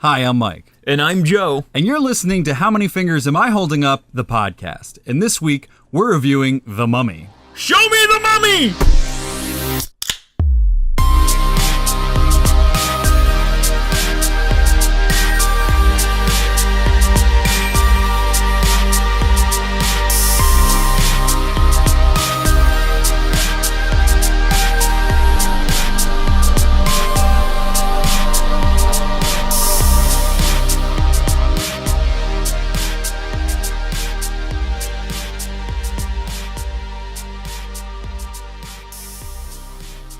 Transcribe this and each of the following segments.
Hi, I'm Mike. And I'm Joe. And you're listening to How Many Fingers Am I Holding Up? The podcast. And this week, we're reviewing The Mummy. Show me the mummy!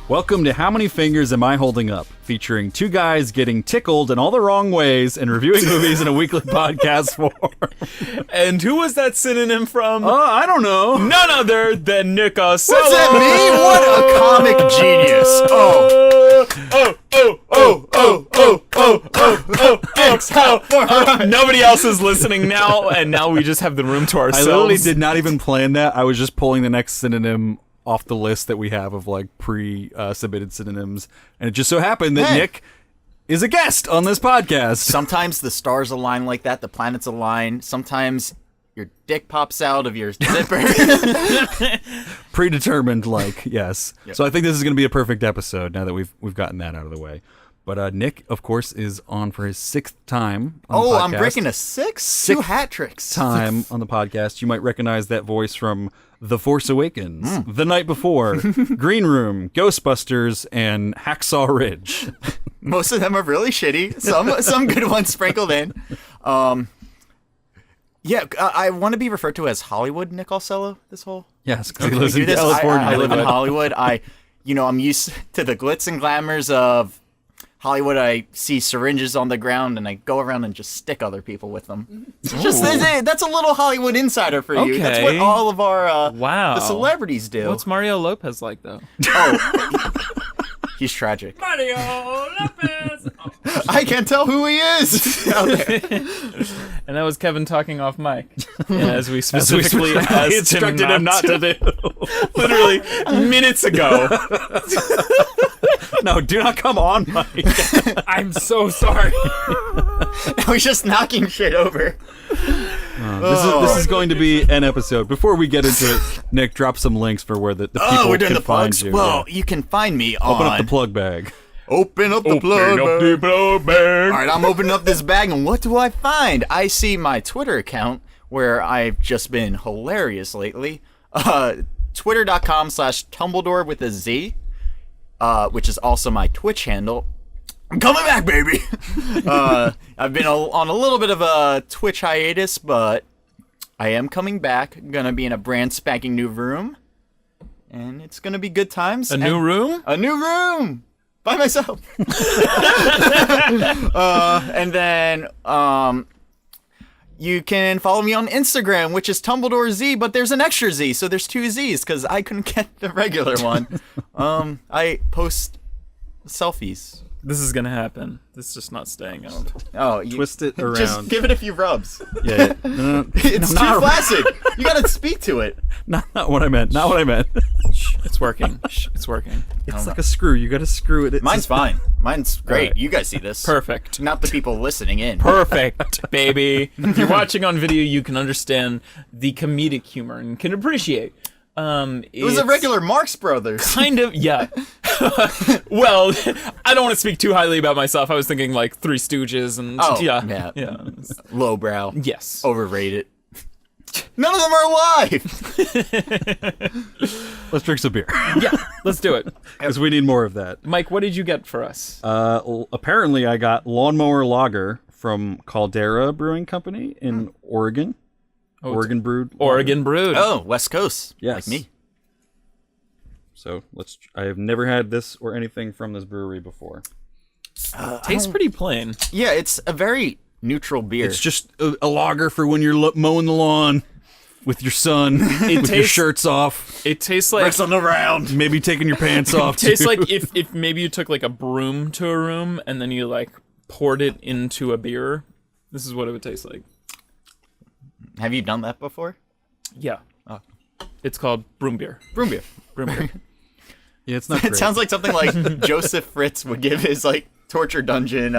Welcome to How Many Fingers Am I Holding Up? Featuring two guys getting tickled in all the wrong ways and reviewing movies in a weekly podcast form. And who was that synonym from? I don't know. None other than Nick Aucello. What's that mean? What a comic genius. Nobody else is listening now, and now we just have the room to I ourselves. literally did not even plan that. I was just pulling the next synonym off the list that we have of like pre-submitted synonyms, and it just so happened that Nick is a guest on this podcast. Sometimes the stars align like that, the planets align. Sometimes your dick pops out of your zipper. Predetermined, like, yes. Yep. So I think this is going to be a perfect episode now that we've gotten that out of the way. But Nick, of course, is on for his sixth time on the podcast. I'm breaking a six? Two hat tricks. Time on the podcast. You might recognize that voice from The Force Awakens, The Night Before, Green Room, Ghostbusters, and Hacksaw Ridge. Most of them are really shitty. Some good ones sprinkled in. I want to be referred to as Hollywood Nick Aucello this whole... Yes, because he lives in I California. live in Hollywood. I'm used to the glitz and glamours of Hollywood. I see syringes on the ground and I go around and just stick other people with them. That's a little Hollywood insider for you. Okay. That's what all of our Wow. the celebrities do. What's Mario Lopez like, though? He's tragic. Mario Lopez! I can't tell who he is. And that was Kevin talking off mic, as we specifically asked instructed him not to do. Literally minutes ago. No, do not come on, Mike. I'm so sorry. Now he's just knocking shit over. This is going to be an episode. Before we get into it, Nick, drop some links for where the people we're doing can the find plugs. you. Well, you can find me on... Open up the plug bag. Open up the plug bag. All right, I'm opening up this bag, and what do I find? I see my Twitter account, where I've just been hilarious lately. Twitter.com/Tumbledore with a Z, which is also my Twitch handle. I'm coming back, baby. I've been on a little bit of a Twitch hiatus, but I am coming back. Gonna be in a brand spanking new room, and it's gonna be good times. A new room? A new room by myself. And then you can follow me on Instagram, which is Tumbledore Z, but there's an extra Z, so there's two Z's because I couldn't get the regular one. I post selfies. This is gonna happen. This is just not staying out. Oh, you Twist it around. just give it a few rubs. Yeah. It's too flaccid. You gotta speak to it. Not what I meant. Not what I meant. It's working. It's working. It's like a screw. You got to screw it. Mine's fine. Mine's great. Right. You guys see this. Perfect. Not the people listening in. Perfect, baby. If you're watching on video, you can understand the comedic humor and can appreciate. It was a regular Marx Brothers. Kind of, yeah. Well, I don't want to speak too highly about myself. I was thinking like Three Stooges and yeah. Lowbrow. Yes. Overrated. None of them are alive. Let's drink some beer. Yeah, let's do it. Because we need more of that. Mike, what did you get for us? Apparently, I got Lawnmower Lager from Caldera Brewing Company in Oregon. Oregon brewed. Oregon brewed. Oh, West Coast. Yes. Like me. So I have never had this or anything from this brewery before. Tastes pretty plain. Yeah, it's a very neutral beer. It's just a lager for when you're mowing the lawn with your son, with your shirts off. It tastes like wrestling around. Maybe taking your pants off. It tastes too. like if maybe you took like a broom to a room and then you like poured it into a beer. This is what it would taste like. Have you done that before? Yeah. Oh. It's called broom beer. Broom beer. Broom beer. Yeah, it's not It great. sounds like something like Joseph Fritz would give his like torture dungeon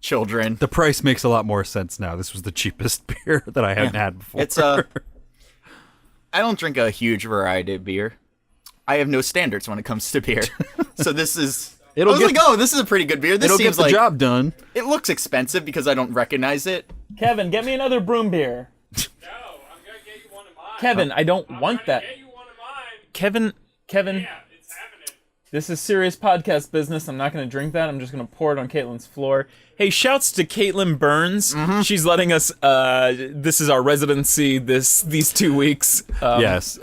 children. The price makes a lot more sense now. This was the cheapest beer that I hadn't had before. It's I don't drink a huge variety of beer. I have no standards when it comes to beer. So this is. I was like, oh, this is a pretty good beer. This it'll seems get the like job done. it looks expensive because I don't recognize it. Kevin, get me another broom beer. No, I'm gonna get you one of mine. Kevin, I don't want that. Get you one of mine. Kevin, Yeah, it's happening. this is serious podcast business. I'm not going to drink that. I'm just going to pour it on Caitlin's floor. Hey, shouts to Caitlin Burns. She's letting us. This is our residency. These 2 weeks. Yes,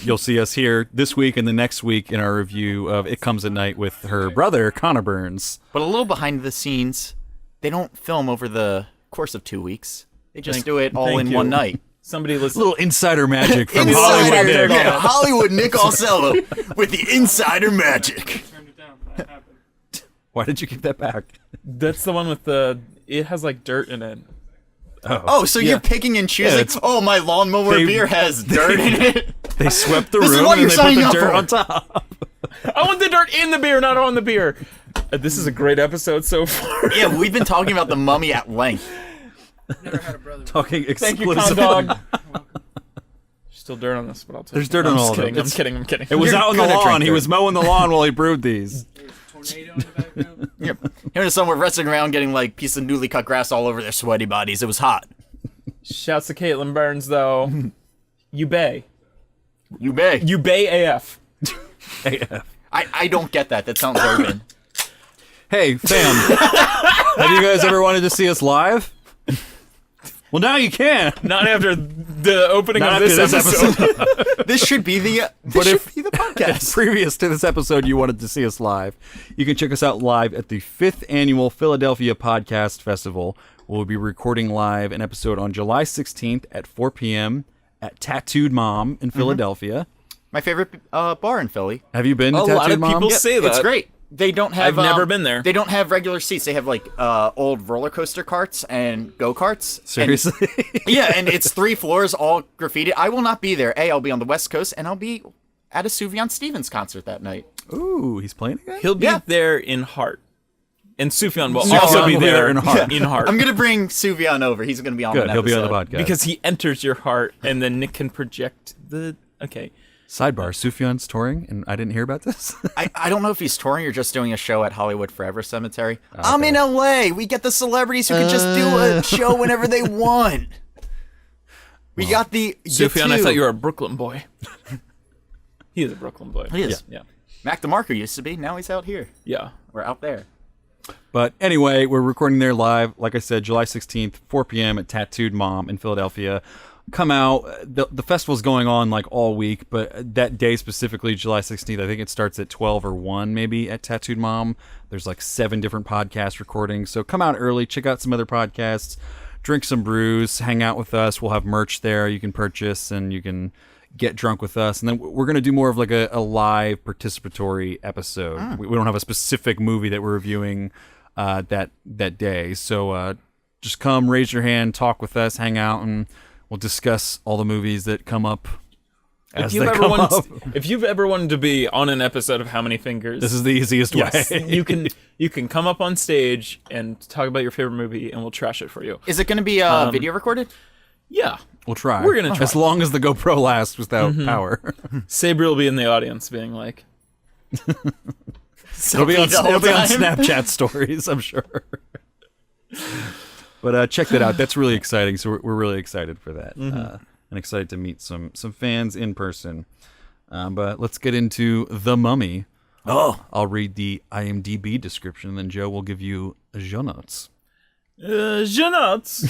you'll see us here this week and the next week in our review of It Comes at Night with her brother, Connor Burns. But a little behind the scenes, they don't film over the course of 2 weeks. They just do it all thank in you. one night. Somebody listen. Little insider magic from Insider, Hollywood Nick. yeah, Hollywood Nick Aucello with the insider magic. Turned it down. That happened. Why did you keep that back? That's the one with the. It has like dirt in it. Oh, so you're picking and choosing? it's- Oh, my lawnmower They- beer has dirt in it. They swept the This is room what and you're they put signing the up dirt for. on top. I want the dirt in the beer, not on the beer. This is a great episode so far. Yeah, we've been talking about the Mummy at length. Never had a brother. Talking Thank you, Con exclusively. Dog. Still dirt on this, but I'll take There's it. dirt on I'm all just of them. kidding. I'm kidding. I'm kidding. It was You're out on the gonna lawn. drink He dirt. was mowing the lawn while he brewed these. There's a tornado in the background. Yep. Him and his son were wrestling around getting like pieces of newly cut grass all over their sweaty bodies. It was hot. Shouts to Caitlin Burns though. You bay. You may. You bay AF. I don't get that. That sounds urban. Hey, fam, have you guys ever wanted to see us live? Well, now you can. Not after the opening Not of after this episode. This should be the the podcast. Previous to this episode, you wanted to see us live. You can check us out live at the 5th Annual Philadelphia Podcast Festival. We'll be recording live an episode on July 16th at 4 p.m. at Tattooed Mom in Philadelphia. My favorite bar in Philly. Have you been to A Tattooed lot of Mom? people say that. It's great. They don't have. I've never been there. They don't have regular seats. They have like old roller coaster carts and go karts. Seriously? Yeah, and it's 3 floors, all graffiti. I will not be there. I'll be on the West Coast, and I'll be at a Sufjan Stevens concert that night. Ooh, he's playing again? He'll be Yeah. there in heart. And Sufjan will Sufjan also be will be there there in heart. In heart. I'm gonna bring Sufjan over. He's gonna be on. Good, an he'll be on the episode. podcast. Because he enters your heart, and then Nick can project the. Okay. Sidebar, Sufjan's touring, and I didn't hear about this. I don't know if he's touring or just doing a show at Hollywood Forever Cemetery. I'm in LA. We get the celebrities who can just do a show whenever they want. We got the Sufjan, I two. thought you were a Brooklyn boy. He is a Brooklyn boy. He is. Yeah. Mac DeMarco used to be. Now he's out here. Yeah. We're out there. But anyway, we're recording there live. Like I said, July 16th, 4 p.m. at Tattooed Mom in Philadelphia. Come out. The festival's going on like all week, but that day specifically, July 16th, I think it starts at 12 or 1 maybe at Tattooed Mom. There's like 7 different podcast recordings. So come out early, check out some other podcasts, drink some brews, hang out with us. We'll have merch there you can purchase, and you can get drunk with us. And then we're going to do more of like a live participatory episode. We don't have a specific movie that we're reviewing that day. So just come, raise your hand, talk with us, hang out, and we'll discuss all the movies that come up as they come up. If you've ever wanted to be on an episode of How Many Fingers, This is the easiest yes, way. you can come up on stage and talk about your favorite movie, and we'll trash it for you. Is it going to be video recorded? Yeah. We'll try. We're gonna try. As long as the GoPro lasts without power. Sabre will be in the audience being like, It'll be on the whole time. Snapchat stories, I'm sure. But check that out. That's really exciting. So we're really excited for that, and excited to meet some fans in person. But let's get into The Mummy. Oh. I'll read the IMDb description, and then Joe will give you show notes. Jeanette.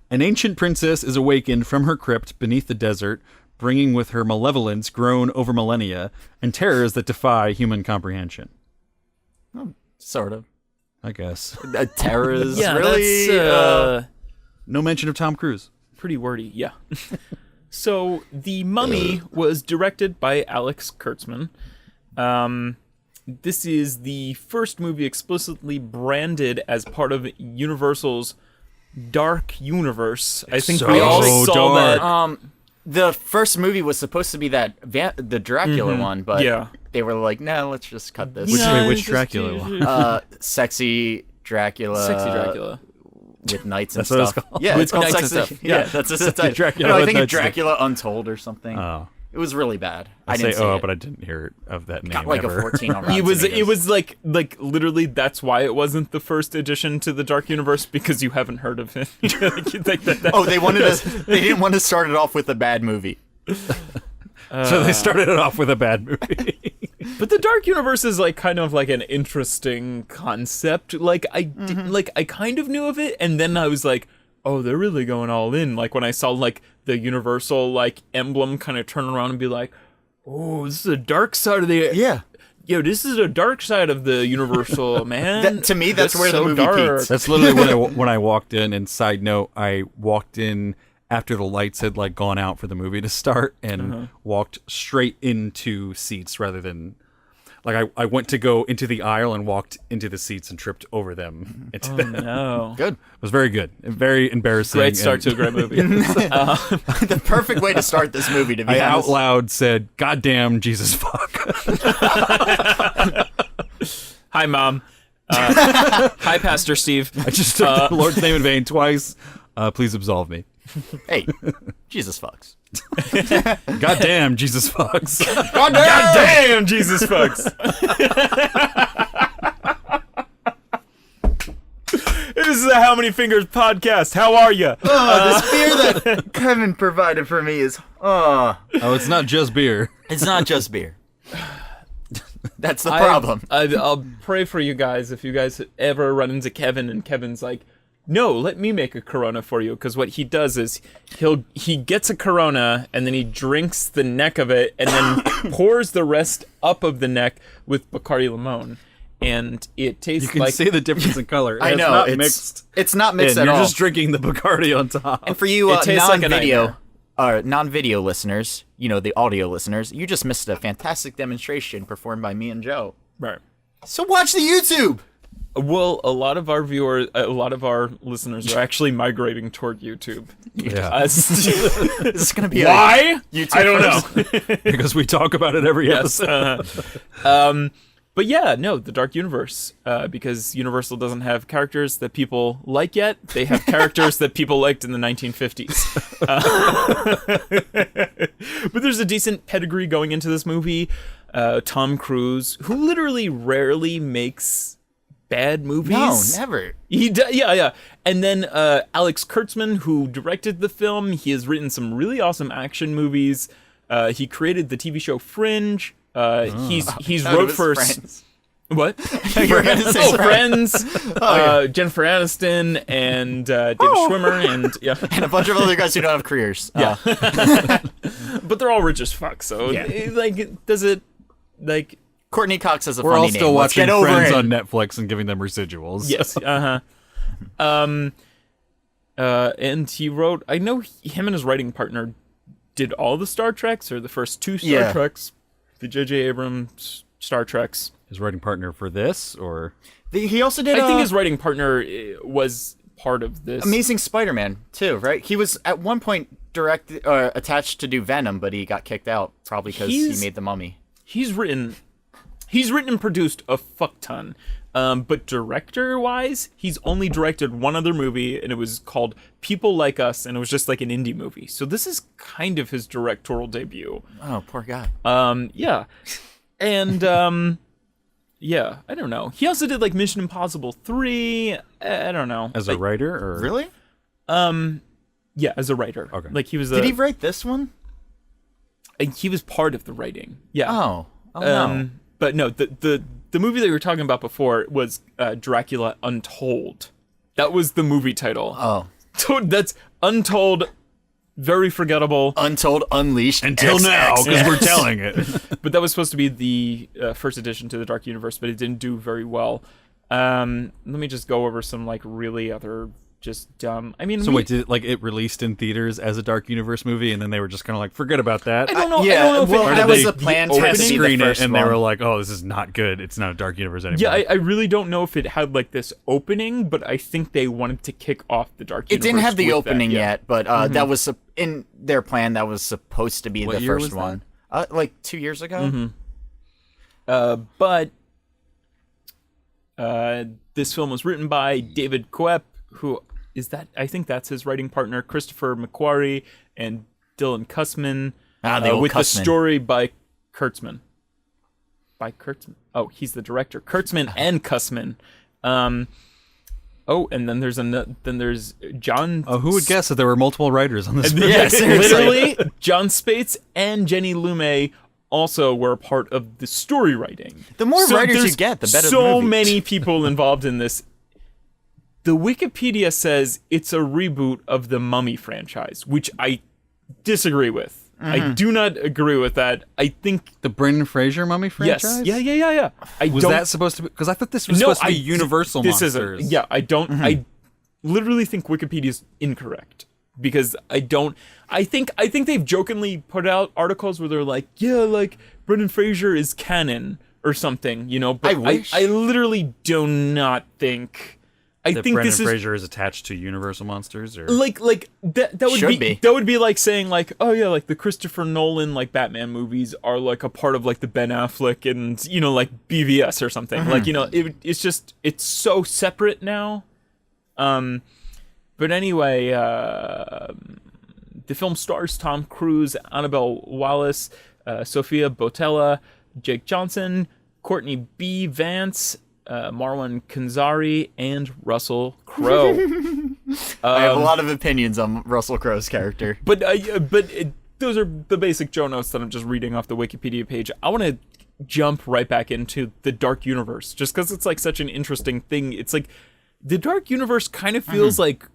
An ancient princess is awakened from her crypt beneath the desert, bringing with her malevolence grown over millennia and terrors that defy human comprehension. Sort of. I guess. Terror is Yeah, really... that's No mention of Tom Cruise. pretty wordy. Yeah. So The Mummy was directed by Alex Kurtzman. This is the first movie explicitly branded as part of Universal's Dark Universe. I think we all so saw dark. that. The first movie was supposed to be the Dracula one, but Yeah. they were like, no, let's just cut this. Which Yeah, wait, which it's just Dracula one? Sexy Dracula. Sexy Dracula. With knights and That's what it's stuff. called? Yeah, With it's called knights and Sexy. stuff. Yeah, Yeah. that's just the title. Dracula No, I with think it's knights and Dracula Untold or something. Oh. It was really bad. I I didn't say see oh, it. but I didn't hear of that name Got like ever. a 14 on Rotten It Tomatoes. was like literally that's why it wasn't the first addition to the Dark Universe, because you haven't heard of it. Oh, they didn't want to start it off with a bad movie. So they started it off with a bad movie. But the Dark Universe is like kind of like an interesting concept. Like I kind of knew of it, and then I was like, oh, they're really going all in. Like when I saw like the Universal like emblem kind of turn around and be like, oh, this is a dark side of the Yo, this is a dark side of the Universal, man. To me, that's where the movie dark. peaks. That's literally when I walked in. And side note, I walked in after the lights had like gone out for the movie to start, and walked straight into seats rather than like I went to go into the aisle and walked into the seats and tripped over them. Into them. No. Good. It was very good, and very embarrassing. Great start to and a great movie. The perfect way to start this movie, to be I out honest. loud said, "God damn, Jesus fuck." Hi, Mom. Hi, Pastor Steve. I just took the Lord's name in vain twice. Please absolve me. Hey, Jesus fucks. God damn, Jesus fucks. God Damn, Jesus fucks. This is a How Many Fingers podcast. How are you? This beer that Kevin provided for me is, Oh, it's not just beer. it's not just beer. That's the problem. I'll pray for you guys if you guys ever run into Kevin and Kevin's like, no, let me make a Corona for you. Because what he does is he gets a Corona and then he drinks the neck of it and then pours the rest up of the neck with Bacardi Limon. And it tastes You can like... see the difference in color. I It's know, not it's mixed. It's not mixed in. at You're all. just drinking the Bacardi on top. And for you It tastes like a non-video, nightmare. non-video listeners, you know, the audio listeners, you just missed a fantastic demonstration performed by me and Joe. Right. So watch the YouTube. Well, a lot of our listeners are actually migrating toward YouTube. Yeah. This is gonna be Why? YouTube I don't first. know. Because we talk about it every Yes. episode. But yeah, no, the Dark Universe, because Universal doesn't have characters that people like yet. They have characters that people liked in the 1950s. But there's a decent pedigree going into this movie. Tom Cruise, who literally rarely makes bad movies. No, never. Yeah. And then Alex Kurtzman, who directed the film. He has written some really awesome action movies. He created the TV show Fringe. He's Thought it wrote was for Friends. what? You were gonna say Friends. Jennifer Aniston and David Schwimmer and yeah, and a bunch of other guys who don't have careers. Yeah. But they're all rich as fuck. So does it like Courtney Cox has a We're funny all name. still Let's watching get over Friends it. on Netflix and giving them residuals. yes, and he wrote. I know him and his writing partner did all the Star Treks or the first two Star Treks, the J.J. Abrams Star Treks. His writing partner for this, or He also did. I think his writing partner was part of this. Amazing Spider-Man too, right? He was at one point attached to do Venom, but he got kicked out probably because he He's- made the Mummy. He's written and produced a fuck ton. But director-wise, he's only directed one other movie, and it was called People Like Us, and it was just like an indie movie. So this is kind of his directorial debut. Oh, poor guy. Yeah. And, yeah, I don't know. He also did, like, Mission Impossible 3. I don't know. as a writer, or Really? Yeah, as a writer. Okay. Like, he was Did he write this one? he was part of the writing. Yeah. Oh no. But no, the movie that we were talking about before was Dracula Untold. That was the movie title. Oh. So that's Untold, very forgettable. Untold Unleashed until now, XX. because we're telling it. But that was supposed to be the first addition to the Dark Universe, but it didn't do very well. Let me just go over some like really other just dumb. I mean, So wait, did it released in theaters as a Dark Universe movie, and then they were just kind of like, forget about that? I don't know. yeah, I don't know if well, it, that Or was did the they plan to test be the screen it, first and they one. were like, oh, this is not good. It's not a Dark Universe anymore. yeah, I really don't know if it had like this opening, but I think they wanted to kick off the Dark It Universe. didn't have the with that, opening yeah. yet, but that was in their plan. That was supposed to be What the year first was one. Like 2 years ago. But This film was written by David Koepp, who is that? I think that's his writing partner, Christopher McQuarrie and Dylan Kussman. The old with the Kussman. story by Kurtzman. By Kurtzman. Oh, he's the director. Kurtzman and Kussman. And then there's John. Oh, who would guess that there were multiple writers on this movie? Yeah, seriously. Literally, John Spates and Jenny Lumet also were a part of the story writing. The more writers you there's get, the better the So movie. many people involved in this. The Wikipedia says it's a reboot of the Mummy franchise, which I disagree with. I do not agree with that. I think The Brendan Fraser Mummy franchise? yes, yeah. I Was don't, that supposed to be? Because I thought this was supposed to be Universal this Monsters. isn't. Yeah, I don't. I literally think Wikipedia is incorrect because I don't. I think they've jokingly put out articles where they're like, yeah, like Brendan Fraser is canon or something, you know. But I wish. I literally do not think. I That think Brendan this is Fraser is attached to Universal Monsters, or like that would Should be be. that would be like saying like, oh yeah, like the Christopher Nolan like Batman movies are like a part of like the Ben Affleck and you know like BVS or something. Like, you know, it's so separate now. But anyway, the film stars Tom Cruise, Annabelle Wallis, Sophia Botella, Jake Johnson, Courtney B. Vance, Marwan Kanzari, and Russell Crowe. I have a lot of opinions on Russell Crowe's character. But those are the basic Joe notes that I'm just reading off the Wikipedia page. I want to jump right back into the Dark Universe, just because it's like such an interesting thing. It's like the Dark Universe kind of feels like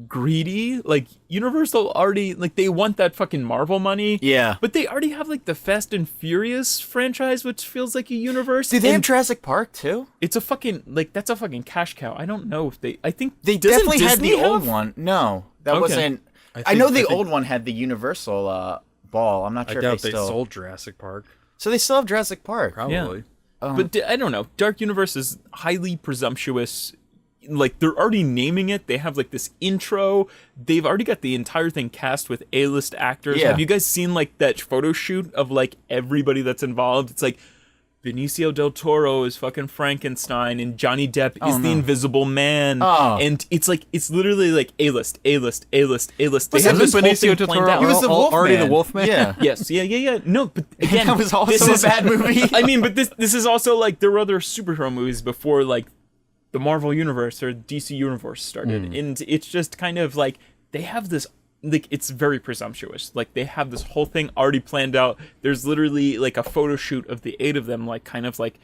greedy. Like Universal already like they want that fucking Marvel money. Yeah. But they already have like the Fast and Furious franchise, which feels like a universe. Do they have and Jurassic Park too? it's a fucking like that's a fucking cash cow. I don't know if they. I think They doesn't definitely had Disney the old have? one. No, that Okay. wasn't. I think- know I the think- old one had the Universal ball. I'm not I sure doubt if they they still. sold Jurassic Park. So they still have Jurassic Park. Probably. But I don't know. Dark Universe is highly presumptuous. Like they're already naming it. They have like this intro. They've already got the entire thing cast with A-list actors. Yeah. Have you guys seen like that photo shoot of like everybody that's involved? It's like Benicio del Toro is fucking Frankenstein and Johnny Depp is the Invisible Man. Oh. And it's like it's literally like A-list, A-list, A-list, A-list. They have Wasn't this whole Benicio thing del planned Toro out. He was the already the Wolfman. Wolfman? Yeah. Yes, yeah. No, but again, That was also this is a bad movie. I mean, but this is also like there were other superhero movies before like the Marvel Universe or DC Universe started, and it's just kind of like they have this like it's very presumptuous. Like they have this whole thing already planned out. There's literally like a photo shoot of the 8 of them, like kind of like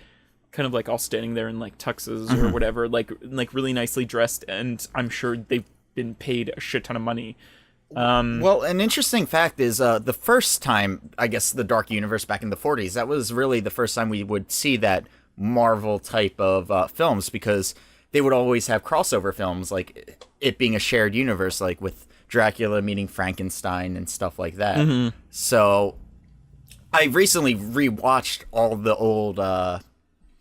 all standing there in like tuxes or whatever, like really nicely dressed, and I'm sure they've been paid a shit ton of money. Well, an interesting fact is the first time, I guess, the Dark Universe back in the 40s, that was really the first time we would see that Marvel type of films, because they would always have crossover films, like it being a shared universe, like with Dracula meeting Frankenstein and stuff like that. So I recently rewatched all the old...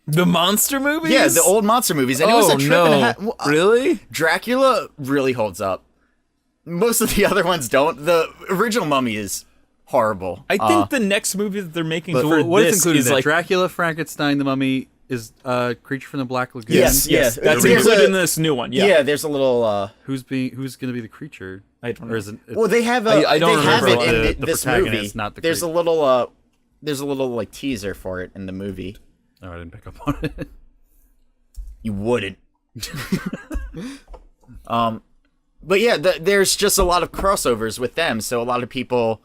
The monster movies? yeah, the old monster movies, and it was a trip and a half. Well, Really? Dracula really holds up. Most of the other ones don't. The original Mummy is horrible. I think the next movie that they're making So for what is this included is in that? like Dracula, Frankenstein, the Mummy, is Creature from the Black Lagoon. Yes. yes, that's There's included a- in this new one. yeah. Yeah, There's a little. Who's going to be the creature? I don't Or know. is it? Well, they have. I don't they have remember it in the this protagonist, movie. not the there's a creature. little. There's a little like teaser for it in the movie. Oh, I didn't pick up on it. You wouldn't. But yeah, there's just a lot of crossovers with them. So a lot of people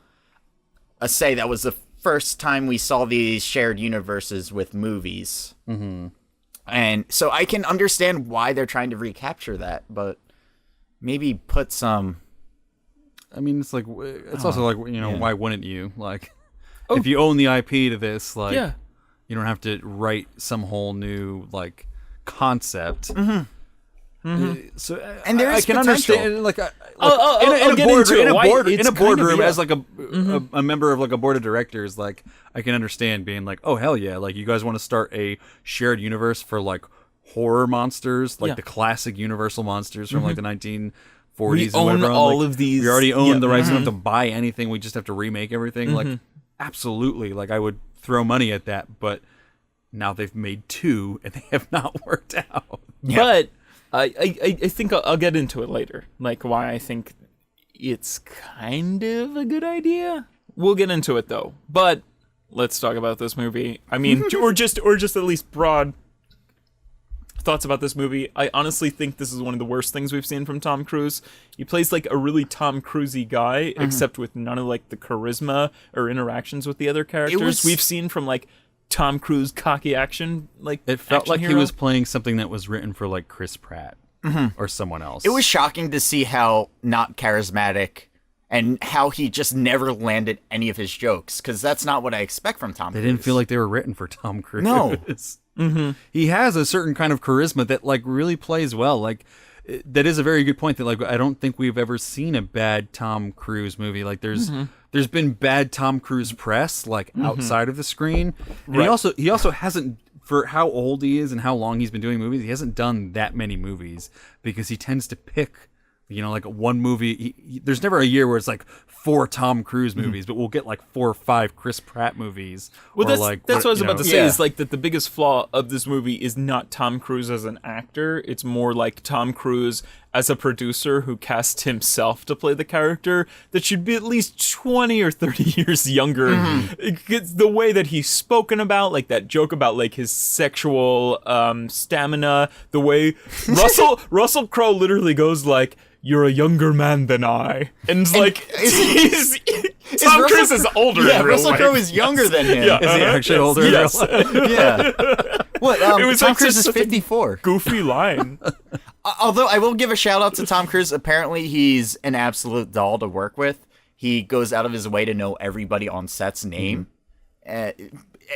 say that was the first time we saw these shared universes with movies. Mm-hmm. And so I can understand why they're trying to recapture that, but maybe put some. I mean, it's like it's also like yeah. why wouldn't you like if you own the IP to this, like Yeah. you don't have to write some whole new like concept. So And there I is can potential. understand like I'll get into it. Why in it's a kind of, boardroom yeah. as like a member of like a board of directors, like I can understand being like, oh hell yeah, like you guys want to start a shared universe for like horror monsters, like Yeah. the classic Universal monsters from like the 1940s. We and own whatever. I'm all like, of these. We already own Yeah. the rights. We don't have to buy anything. We just have to remake everything. Like absolutely, like I would throw money at that, but Now they've made 2, and they have not worked out. But I think I'll get into it later, like why I think it's kind of a good idea. We'll get into it though. But let's talk about this movie. I mean, or just at least broad thoughts about this movie. I honestly think this is one of the worst things we've seen from Tom Cruise. He plays like a really Tom Cruise-y guy, except with none of like the charisma or interactions with the other characters we've seen from like Tom Cruise cocky action. Like It felt action like hero. he was playing something that was written for like Chris Pratt or someone else. It was shocking to see how not charismatic and how he just never landed any of his jokes, because that's not what I expect from Tom They Cruise. didn't feel like they were written for Tom Cruise. No. He has a certain kind of charisma that like really plays well. Like that is a very good point that like I don't think we've ever seen a bad Tom Cruise movie. Like there's been bad Tom Cruise press like outside of the screen. And he also hasn't, for how old he is and how long he's been doing movies, he hasn't done that many movies because he tends to pick, you know, like one movie. There's never a year where it's like 4 Tom Cruise movies, but we'll get like 4 or 5 Chris Pratt movies. Well, or that's like, what I was you about know, to say. Yeah. Is like that the biggest flaw of this movie is not Tom Cruise as an actor. It's more like Tom Cruise as a producer who cast himself to play the character that should be at least 20 or 30 years younger. It's the way that he's spoken about, like that joke about like his sexual stamina, the way Russell Crowe literally goes like, "You're a younger man than I," and it's like Tom Russell Cruise is older. Yeah, in real Russell life. Crowe is younger than him. Yeah. Is he actually older? in Yes. real life? Yeah. What? It was Tom like Cruise just is such a 54. Goofy line. Although I will give a shout out to Tom Cruise. Apparently, he's an absolute doll to work with. He goes out of his way to know everybody on set's name.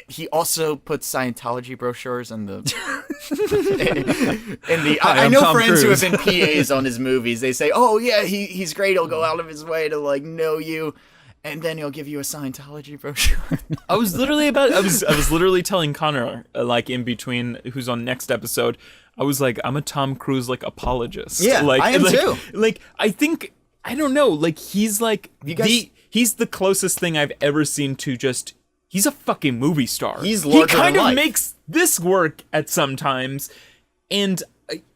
He also puts Scientology brochures in the. I I'm know Tom friends Cruise. who have been PAs on his movies. They say, "Oh yeah, he's great. He'll go out of his way to like know you." And then he'll give you a Scientology brochure. I was literally telling Connor, like in between, who's on next episode, I was like, I'm a Tom Cruise like apologist. Yeah, like, I am too. Like, I think, I don't know, like he's like guys- he's the closest thing I've ever seen to just. He's a fucking movie star. He's he larger kind than of life. makes this work at some times, and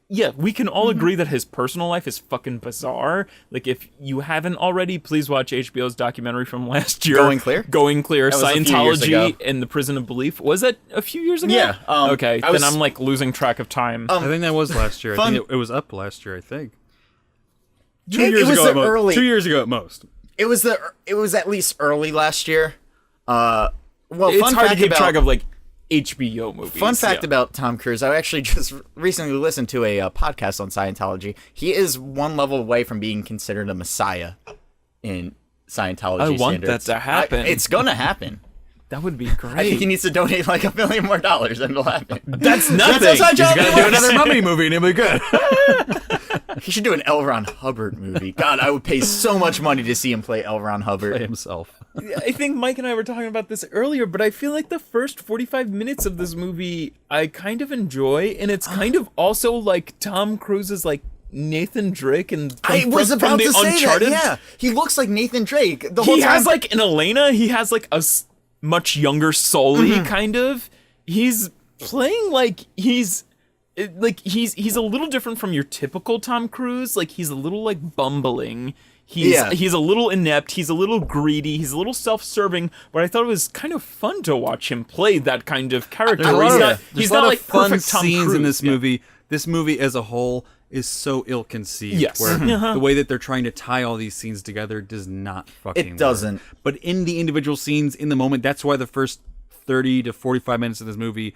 yeah, we can all agree that his personal life is fucking bizarre. Like, if you haven't already, please watch HBO's documentary from last year, Going Clear? Going Clear, That was a few years ago. Scientology and the Prison of Belief. Was that a few years ago? Yeah, okay, I was- then I'm like losing track of time. I think that was last year. I Fun- think it was up last year. I think It was at early. 2 years ago at most. It was at least early last year. Well, it's fun hard to fact keep about track of like HBO movies. fun fact yeah. about Tom Cruise. I actually just recently listened to a podcast on Scientology. He is one level away from being considered a messiah in Scientology. I want standards. that to happen. It's gonna happen. That would be I think he great. needs to donate like $1 million more, and it'll happen. That's nothing. That's how He's John gonna do works. another mummy movie and it'll be good. He should do an L. Ron Hubbard movie. God, I would pay so much money to see him play L. Ron By Hubbard. himself. I think Mike and I were talking about this earlier, but I feel like the first 45 minutes of this movie I kind of enjoy, and it's kind of also like Tom Cruise's like Nathan Drake and I was from about the to say Uncharted. that. Yeah, he looks like Nathan Drake the whole He time. has like an Elena. He has like a much younger Sully Mm-hmm. kind of. He's playing like he's a little different from your typical Tom Cruise. Like he's a little like bumbling. He's a little inept. He's a little greedy. He's a little self-serving. But I thought it was kind of fun to watch him play that kind of character. There's a lot He's of, not, there's he's a lot not of like fun perfect Tom scenes Cruise. in this Yeah. movie. This movie as a whole is so ill-conceived. Yes. Where Uh-huh. the way that they're trying to tie all these scenes together does not fucking It doesn't. work. But in the individual scenes, in the moment, that's why the first 30 to 45 minutes of this movie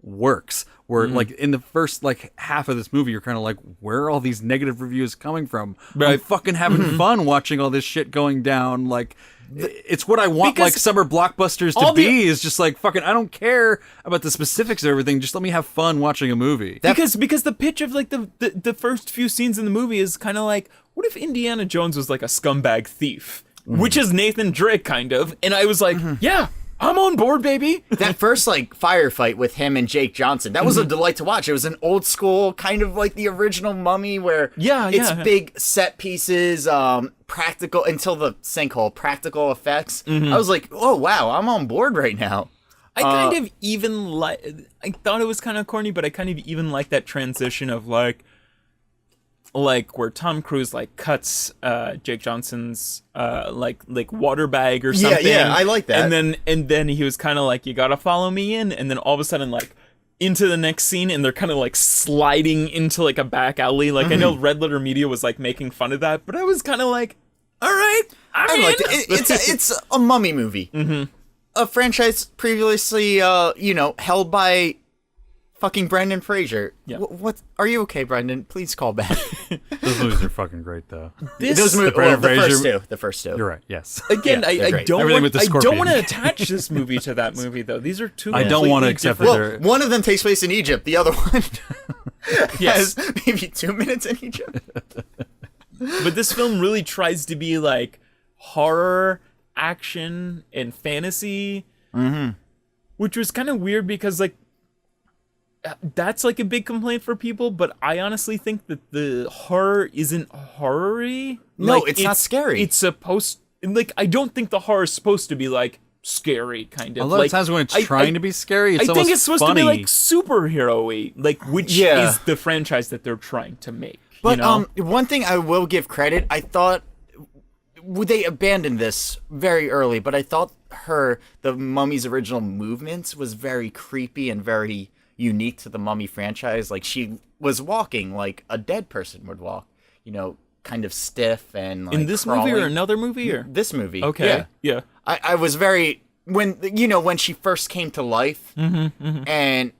works. Where Mm-hmm. like in the first like half of this movie, you're kind of like, where are all these negative reviews coming from? I'm Right. fucking having fun watching all this shit going down. Like, it's what I want Because like summer blockbusters to all the- be. Is just like fucking. I don't care about the specifics of everything. Just let me have fun watching a movie. Because the pitch of like the first few scenes in the movie is kind of like, what if Indiana Jones was like a scumbag thief, which is Nathan Drake kind of, and I was like, yeah, I'm on board, baby. That first like firefight with him and Jake Johnson, that was Mm-hmm. a delight to watch. It was an old school kind of like the original Mummy, where Yeah, it's yeah. big set pieces, practical until the sinkhole, practical effects. Mm-hmm. I was like, oh wow, I'm on board right now. I kind of even like. I thought it was kind of corny, but I kind of even like that transition of like where Tom Cruise like cuts Jake Johnson's like water bag or something. yeah, I like that. And then he was kind of like, you gotta follow me in, and then all of a sudden like into the next scene, and they're kind of like sliding into like a back alley. Like I know Red Letter Media was like making fun of that, but I was kind of like, all right, I liked it. It's a mummy movie. Mm-hmm. A franchise previously, held by fucking Brendan Fraser. Yeah. What? Are you okay, Brendan? Please call back. Those movies are fucking great, though. Those movies, Brendan Fraser- the first two. You're right. Yes. Again, Yeah, they're I great. don't Everything want with the I don't scorpion. want to attach this movie to that movie though. These are two. I don't want to completely accept different- that Well, one of them takes place in Egypt. The other one Yes. has maybe 2 minutes in Egypt. But this film really tries to be like horror, action, and fantasy, which was kind of weird because like that's like a big complaint for people. But I honestly think that the horror isn't horror-y. No, Like, it's not scary. It's supposed like I don't think the horror is supposed to be like scary kind of. A lot like, of times when it's I- trying I- to be scary, it's I almost think it's supposed funny. to be like superhero-y, like which Yeah. is the franchise that they're trying to make. But you know? one thing I will give credit, I thought they abandoned this very early, but I thought the Mummy's original movements was very creepy and very unique to the Mummy franchise. Like she was walking like a dead person would walk, kind of stiff and like in this movie or crawling. another movie or This movie. okay, Yeah. I was very when she first came to life and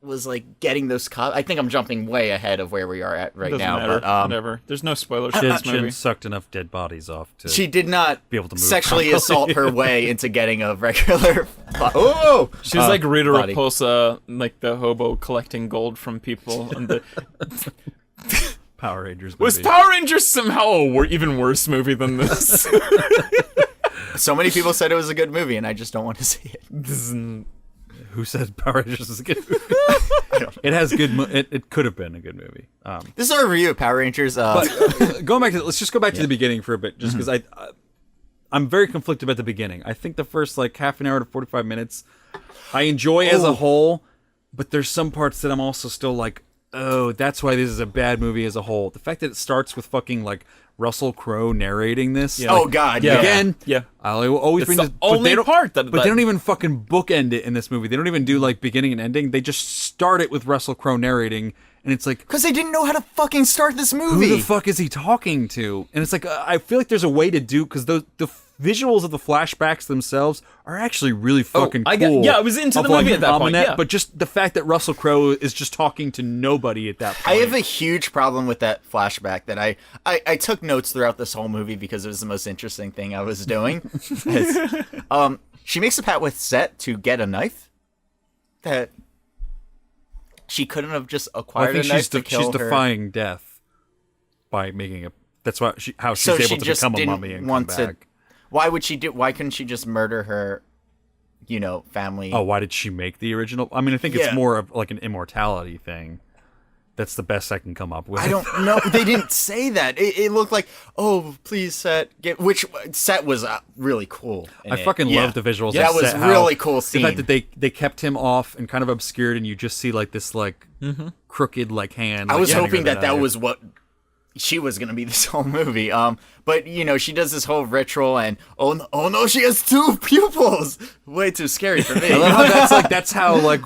was like getting those cups. I think I'm jumping way ahead of where we are at right Doesn't now, matter. but Whatever. There's no spoilers for She this movie. sucked enough dead bodies off to. she did not Be able to move sexually properly. assault her way into getting a regular. Oh, She's like Rita body. Repulsa, like the hobo collecting gold from people. And the Power Rangers. was movie. Power Rangers somehow a even worse movie than this? So many people said it was a good movie, and I just don't want to see it. Who said Power Rangers is a good movie? It has good. It could have been a good movie. This is our review of Power Rangers. Going back to let's just go back to the beginning for a bit, just because I'm very conflicted about the beginning. I think the first like half an hour to 45 minutes I enjoy as a whole, but there's some parts that I'm also still like, oh, that's why this is a bad movie as a whole. The fact that it starts with fucking like Russell Crowe narrating this. Yeah. Oh God, yeah. Again, Yeah. I'll always It's bring the this. But only they don't, part that- But they don't even fucking bookend it in this movie. They don't even do like beginning and ending. They just start it with Russell Crowe narrating, and it's like, Because they didn't know how to fucking start this movie. who the fuck is he talking to? And it's like, I feel like there's a way to do, because the visuals of the flashbacks themselves are actually really fucking I cool. got- yeah, I was into Of, the movie at that point, Aminette, yeah. But just the fact that Russell Crowe is just talking to nobody at that point. I have a huge problem with that flashback that I took notes throughout this whole movie because it was the most interesting thing I was doing. She makes a pact with Set to get a knife that she couldn't have just Well, I acquired think a knife she's, to kill she's her. defying death by making a. That's why how she's So able she to just become a didn't mummy and want come to. back. Why would she do? Why couldn't she just murder her? Family. Oh, why did she make the original? I mean, I think Yeah. it's more of like an immortality thing. That's the best I can come up with. I don't know. They didn't say that. It looked like, oh, please, Set. Which Set was really cool. in I it. fucking Yeah. love the visuals. That of was Set, how really cool scene. The fact that they kept him off and kind of obscured, and you just see like this like crooked like hand. I like, was handing hoping her that the that knife. was what she was gonna be this whole movie. But she does this whole ritual, and oh no, she has two pupils. Way too scary for me. I love how that's how like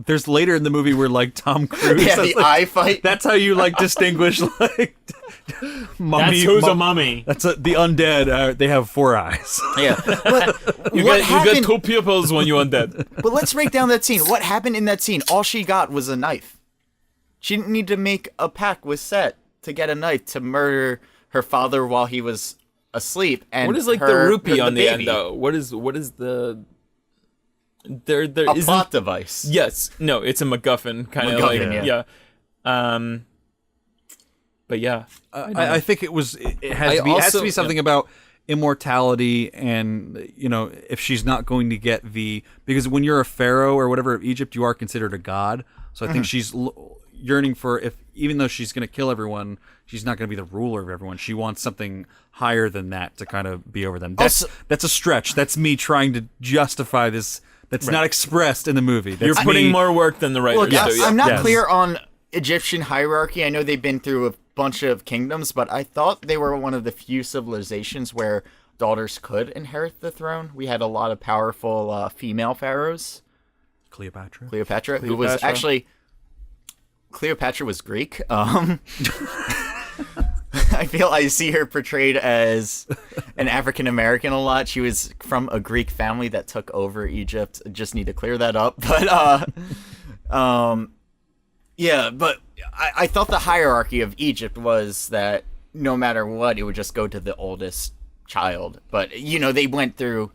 there's later in the movie where like Tom Cruise. Yeah, that's, the like, eye fight. That's how you like distinguish like mummy. That's who's a mum- mummy. That's the undead. They have 4 eyes. Yeah. But You what get happened? two pupils when you're undead. But let's break down that scene. What happened in that scene? All she got was a knife. She didn't need to make a pact with Set to get a knife to murder her father while he was asleep. And What is like the her- rupee on the baby. end though? What is the there A isn't plot device. yes no it's a MacGuffin kind of like MacGuffin, yeah. But yeah I think it was. It has to be. It has to be something about immortality, and if she's not going to get because when you're a pharaoh or whatever of Egypt, you are considered a god. So I think she's yearning for even though she's going to kill everyone, she's not going to be the ruler of everyone. She wants something higher than that to kind of be over them. That's a stretch. That's me trying to justify this That's not expressed in the movie. That's You're putting me- more work than the writers Look, do. Yes. Yeah. I'm not Yes. clear on Egyptian hierarchy. I know they've been through a bunch of kingdoms, but I thought they were one of the few civilizations where daughters could inherit the throne. We had a lot of powerful female pharaohs. Cleopatra, who was Cleopatra. actually Cleopatra was Greek. I feel I see her portrayed as an African American a lot. She was from a Greek family that took over Egypt. I just need to clear that up. But yeah, but I thought the hierarchy of Egypt was that no matter what, it would just go to the oldest child. But they went through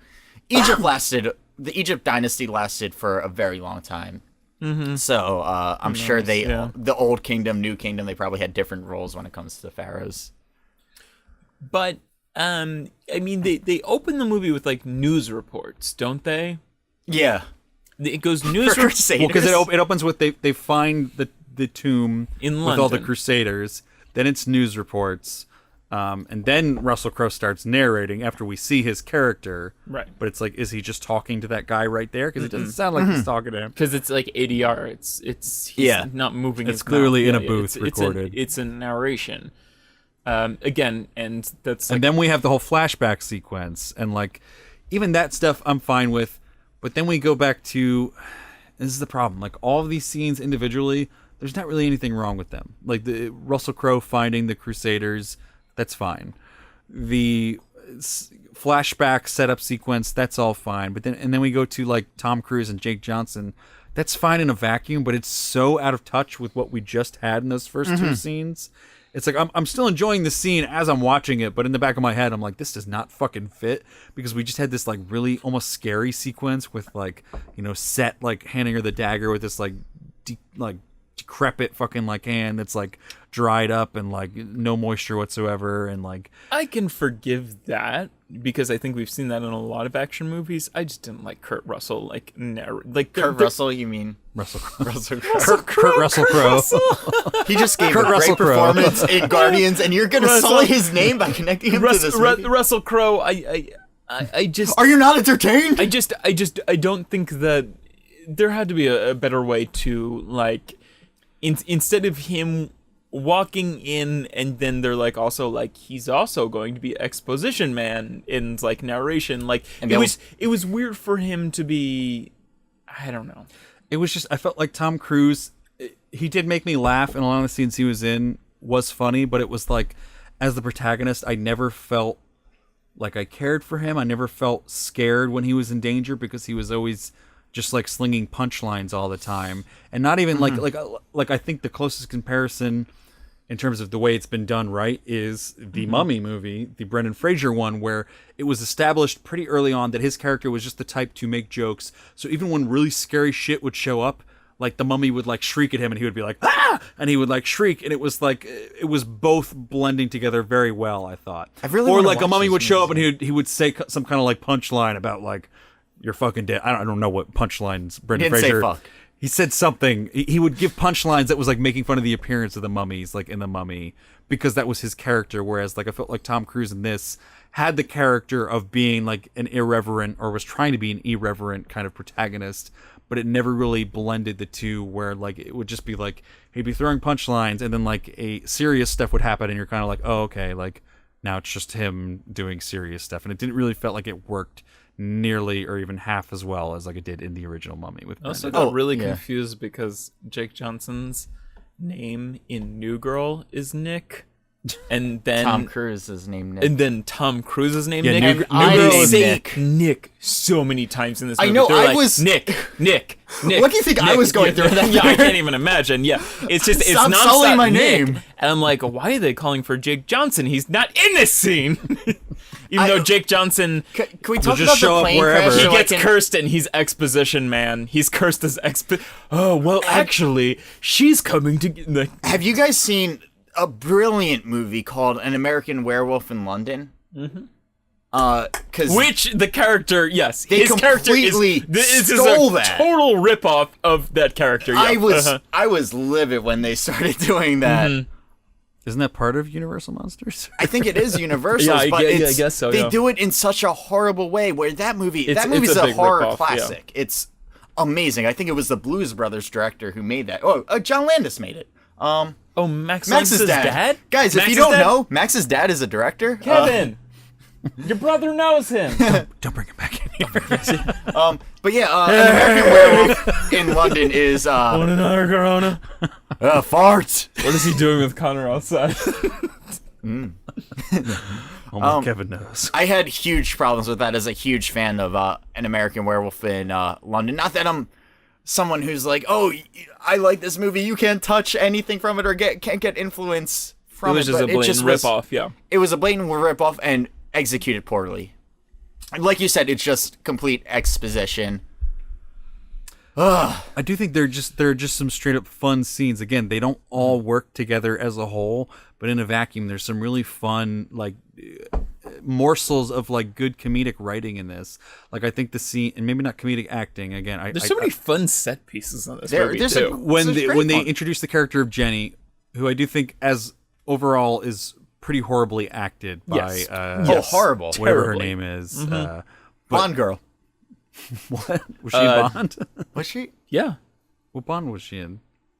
the Egypt dynasty lasted for a very long time. Mm-hmm. So I'm sure the old kingdom, new kingdom, they probably had different roles when it comes to pharaohs. But I mean, they open the movie with like news reports, don't they? Yeah. It goes news reports. Crusaders. Because it opens with they find the tomb In with all the London. Crusaders. Then it's news reports. And then Russell Crowe starts narrating after we see his character. Right. But it's like, is he just talking to that guy right there? Because it doesn't sound like he's talking to him. Because it's like ADR. He's not moving. It's his clearly mouth. in a booth recorded. It's a narration. Again, and that's like, And then we have the whole flashback sequence. And like, even that stuff I'm fine with. But then we go back to, this is the problem. Like all of these scenes individually, there's not really anything wrong with them. Like the Russell Crowe finding the Crusaders, that's fine. The flashback setup sequence, that's all fine. But then we go to like Tom Cruise and Jake Johnson. That's fine in a vacuum, but it's so out of touch with what we just had in those first two scenes. It's like I'm still enjoying the scene as I'm watching it, but in the back of my head, I'm like, this does not fucking fit because we just had this like really almost scary sequence with like Set like handing her the dagger with this like decrepit fucking like hand that's like dried up and like no moisture whatsoever and like I can forgive that because I think we've seen that in a lot of action movies. I just didn't like Kurt Russell Kurt Russell, you mean? Russell Crowe. Russell Crowe. Kurt Russell Crowe. He just gave Kurt a great Russell Crowe. performance in Guardians, and you're gonna sully his name by connecting him to this movie? Russell Crowe. I just Are you not entertained? I don't think that there had to be a better way to like instead of him walking in and then they're like also like he's also going to be exposition man in like narration like And it was weird for him to be I don't know. It was just I felt like Tom Cruise. He did make me laugh, and a lot of the scenes he was in was funny, but it was like as the protagonist, I never felt like I cared for him. I never felt scared when he was in danger because he was always just like slinging punchlines all the time, and not even like I think the closest comparison in terms of the way it's been done right is the Mummy movie, the Brendan Fraser one, where it was established pretty early on that his character was just the type to make jokes. So even when really scary shit would show up, like the Mummy would like shriek at him and he would be like, ah! And he would like shriek. And it was like, it was both blending together very well, I thought. I really or wanna like a watch Mummy this would show up movie. and he would say some kind of like punchline about like, you're fucking dead. I don't know what punchlines Brendan He didn't say Fraser. fuck. He said something. He would give punchlines that was like making fun of the appearance of the mummies, like in The Mummy, because that was his character. Whereas like I felt like Tom Cruise in this had the character of being like an irreverent, or was trying to be an irreverent kind of protagonist, but it never really blended the two, where like it would just be like he'd be throwing punchlines and then like a serious stuff would happen and you're kind of like, oh, okay, like now it's just him doing serious stuff. And it didn't really felt like it worked nearly or even half as well as like it did in the original Mummy with I also Brendan. got really yeah. confused because Jake Johnson's name in New Girl is Nick, and then Tom Cruise's name. Nick. and then Tom Cruise's name Yeah, Nick. New- And New I Girl say is Nick. Nick. So many times in this I movie. know, They're I like, was- Nick. What do you think I was going through that Yeah, I time? can't even imagine. Yeah, it's just it's Stop nonstop sullying my Nick. name. And I'm like, why are they calling for Jake Johnson? He's not in this scene. Even though Jake Johnson, Can we talk just about show the up plane wherever. crash? He so he I gets can- cursed and he's exposition man. He's cursed as Oh well, actually, she's coming to. Like, Have you guys seen a brilliant movie called An American Werewolf in London? Mm-hmm. Because which the character, yes, They his character completely is stole a that. total ripoff of that character. Yeah. I was livid when they started doing that. Isn't that part of Universal Monsters? I think it is Universal's, Yeah, but I guess so, they yeah. do it in such a horrible way where that movie's it's a a big horror rip-off, yeah. classic. It's amazing. I think it was the Blues Brothers director who made that. Oh, John Landis made it. Oh, Max's Max's dad. Guys, if Max's you don't dad? know, Max's dad is a director. Kevin, your brother knows him. Don't bring him back in here. But yeah, American Werewolf in London is Another Corona. farts. What is he doing with Connor outside? Only Kevin knows. I had huge problems with that as a huge fan of An American Werewolf in London. Not that I'm someone who's like, oh, I like this movie, you can't touch anything from it or can't get influence It from it. was just a blatant ripoff, yeah. It was a blatant ripoff and executed poorly. Like you said, it's just complete exposition. I do think there are just some straight up fun scenes. Again, they don't all work together as a whole, but in a vacuum, there's some really fun like morsels of like good comedic writing in this. Like I think the scene, and maybe not comedic acting. Again, There's so many fun set pieces on this There- movie, there's too. when It's they great when they fun. introduce the character of Jenny, who I do think as overall is pretty horribly acted by Yes. Oh, horrible. whatever her Terribly. name is. Blonde girl. What was she in Bond? Was she? Yeah. What Bond was she in?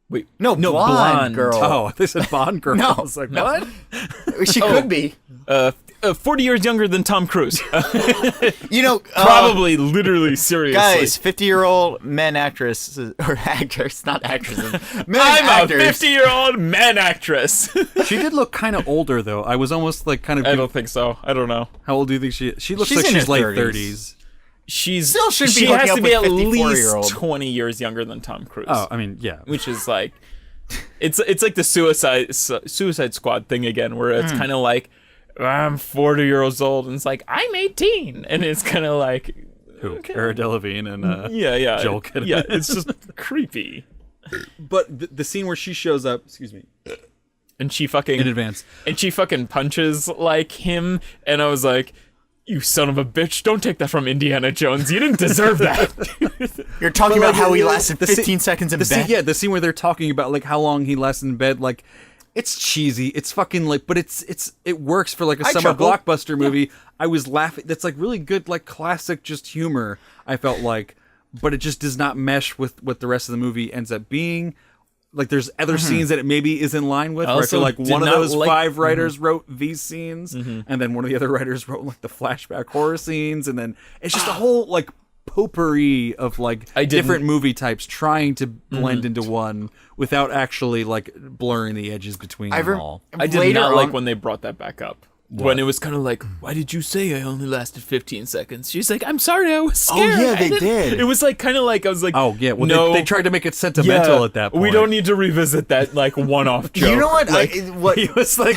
Wait. No, blonde, blonde. girl. Oh, they said Bond girl. No, I was like, no. what? She could be. 40 years younger than Tom Cruise. You know, Probably, literally, seriously. guys, 50-year-old men actresses or actors, not actresses. Men I'm actors. a 50-year-old man actress. She did look kind of older though. I was almost like kind of. I don't think so. I don't know. How old do you think she is? She looks She's like in she's her late 30s. 30s. She's Still should be she hooking has up to be with at 54-year-old. least 20 years younger than Tom Cruise. Oh, I mean, yeah. Which is like, it's like the Suicide Squad thing again, where it's kind of like, I'm 40 years old, and it's like I'm 18, and it's kind of like, Who? Cara Delevingne and yeah, Joel Kinnaman. yeah, it's just creepy. But the scene where she shows up, excuse me, And she fucking in advance. and she fucking punches like him, and I was like, you son of a bitch, don't take that from Indiana Jones, you didn't deserve that. You're talking But, about how he the- lasted the 15 seconds in the bed. scene, yeah, the scene where they're talking about like how long he lasts in bed, like it's cheesy. It's fucking like, but it works for like a I summer chuckled. blockbuster movie. I was laughing. That's like really good, like classic just humor. I felt like, but it just does not mesh with what the rest of the movie ends up being. Like there's other scenes that it maybe is in line with. Where I Also feel like did one of not those like- 5 writers wrote these scenes, and then one of the other writers wrote like the flashback horror scenes, and then it's just a whole like potpourri of like I didn't- different movie types trying to blend into one without actually like blurring the edges between them all. I did Later not like on- when they brought that back up. When it was kind of like, why did you say I only lasted 15 seconds? She's like, I'm sorry, I was scared. yeah, I they didn't-" did. It was like kind of like I was like, Oh yeah, well no, they tried to make it sentimental yeah, at that point. We don't need to revisit that like one-off joke. You know what? Like, What? It was like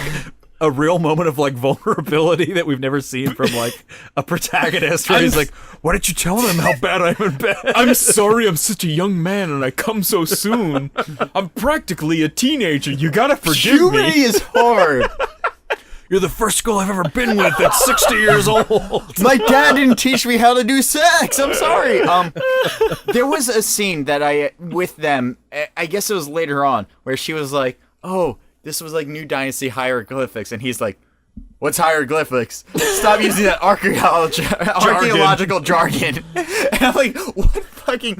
a real moment of like vulnerability that we've never seen from like a protagonist where he's like, why didn't you tell them how bad I'm in bed? I'm sorry, I'm such a young man and I come so soon. I'm practically a teenager. You gotta forgive Puberty me. is hard. You're the first girl I've ever been with that's 60 years old. My dad didn't teach me how to do sex. I'm sorry. There was a scene that I with them. I guess it was later on where she was like, "Oh, this was like New Dynasty hieroglyphics," and he's like, "What's hieroglyphics? Stop using that archaeological jargon." And I'm like, "What fucking?"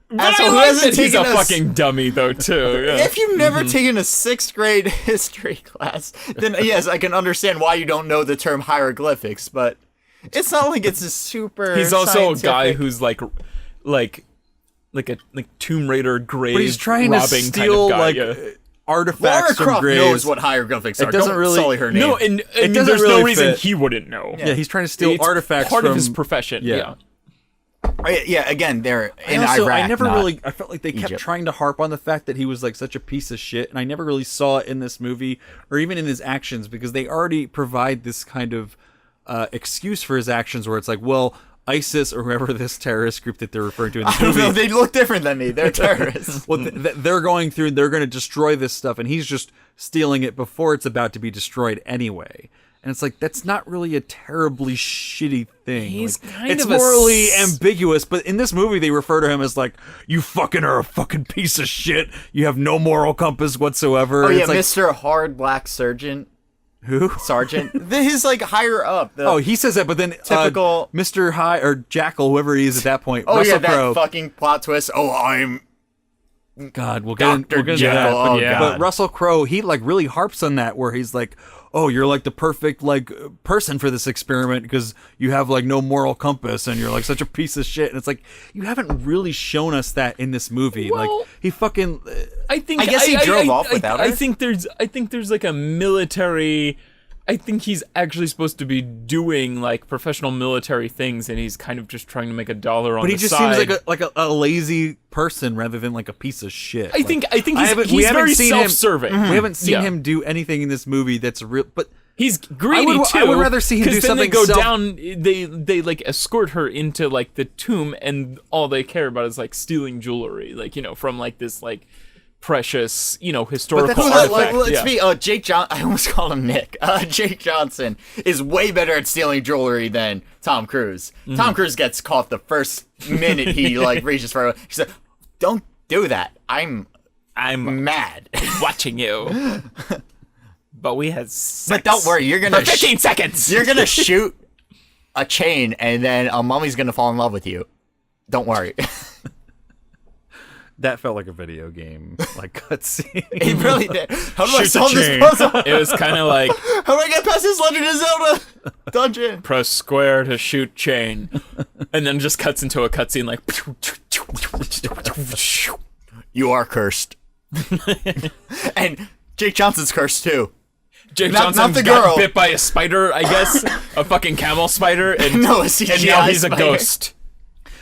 But asshole I who like hasn't that he's a taken fucking dummy though too. Yeah. If you've never taken a 6th grade history class, then yes, I can understand why you don't know the term hieroglyphics, but it's not like it's a super He's also a guy scientific- who's like a Tomb Raider grave But he's trying to robbing steal kind of guy. like yeah. artifacts Lara from Croft graves. knows what hieroglyphics are. It doesn't Don't really- sully her name. No, and I mean, doesn't there's no really reason fit. he wouldn't know. Yeah, he's trying to steal It's artifacts part from of his profession. Yeah. Yeah, again, they're in also, Iraq. I never not- really. I felt like they kept Egypt. trying to harp on the fact that he was like such a piece of shit, and I never really saw it in this movie or even in his actions because they already provide this kind of excuse for his actions, where it's like, well, ISIS or whoever this terrorist group that they're referring to in I this don't movie. know. They look different than me. They're terrorists. Well, they're going through. They're going to destroy this stuff, and he's just stealing it before it's about to be destroyed anyway. And it's like, that's not really a terribly shitty thing. He's Like, kind it's of a morally s- ambiguous, but in this movie they refer to him as like, you fucking are a fucking piece of shit. You have no moral compass whatsoever. Oh yeah, it's like, Mr. Hard Black Sergeant. who? Sergeant. His like higher up. The, Oh, he says that, but then Typical- Mr. High or Jackal, whoever he is at that point, oh Russell yeah, that Crowe. fucking plot twist. Oh, I'm God, we'll get Dr. into Jekyll. that. Oh, yeah. God. But Russell Crowe, he like really harps on that, where he's like, "Oh, you're like the perfect like person for this experiment because you have like no moral compass and you're like such a piece of shit." And it's like, you haven't really shown us that in this movie. Well, like he fucking I think I guess he drove off without I her. think there's like a military. I think he's actually supposed to be doing like professional military things, and he's kind of just trying to make a dollar on but the he just side. seems like a lazy person rather than like a piece of shit. I think we he's haven't very seen him- self-serving. We haven't seen Yeah. him do anything in this movie that's real. But He's greedy too. I would rather see him 'cause do then something they go self- down. They like escort her into like the tomb, and all they care about is like stealing jewelry, like from like this like precious historical that's artifact. not, let's yeah. be Jake John. I almost called him Nick. Jake Johnson is way better at stealing jewelry than Tom Cruise. Tom Cruise gets caught the first minute he like reaches for it. He said, "Don't do that. I'm mad." watching you. But we had sex But don't worry, you're gonna for 15 seconds. You're gonna shoot a chain, and then a mummy's gonna fall in love with you. Don't worry. that felt like a video game like cutscene. He really did. How do I Shoot the solve this chain. puzzle? It was kind of like How do I get past this Legend of Zelda dungeon? press square to shoot chain, and then just cuts into a cutscene like. You are cursed. And Jake Johnson's cursed too. Jake Not Johnson the got girl. bit by a spider, I guess, a fucking camel spider, and, No, a and CGI now he's a spider. ghost.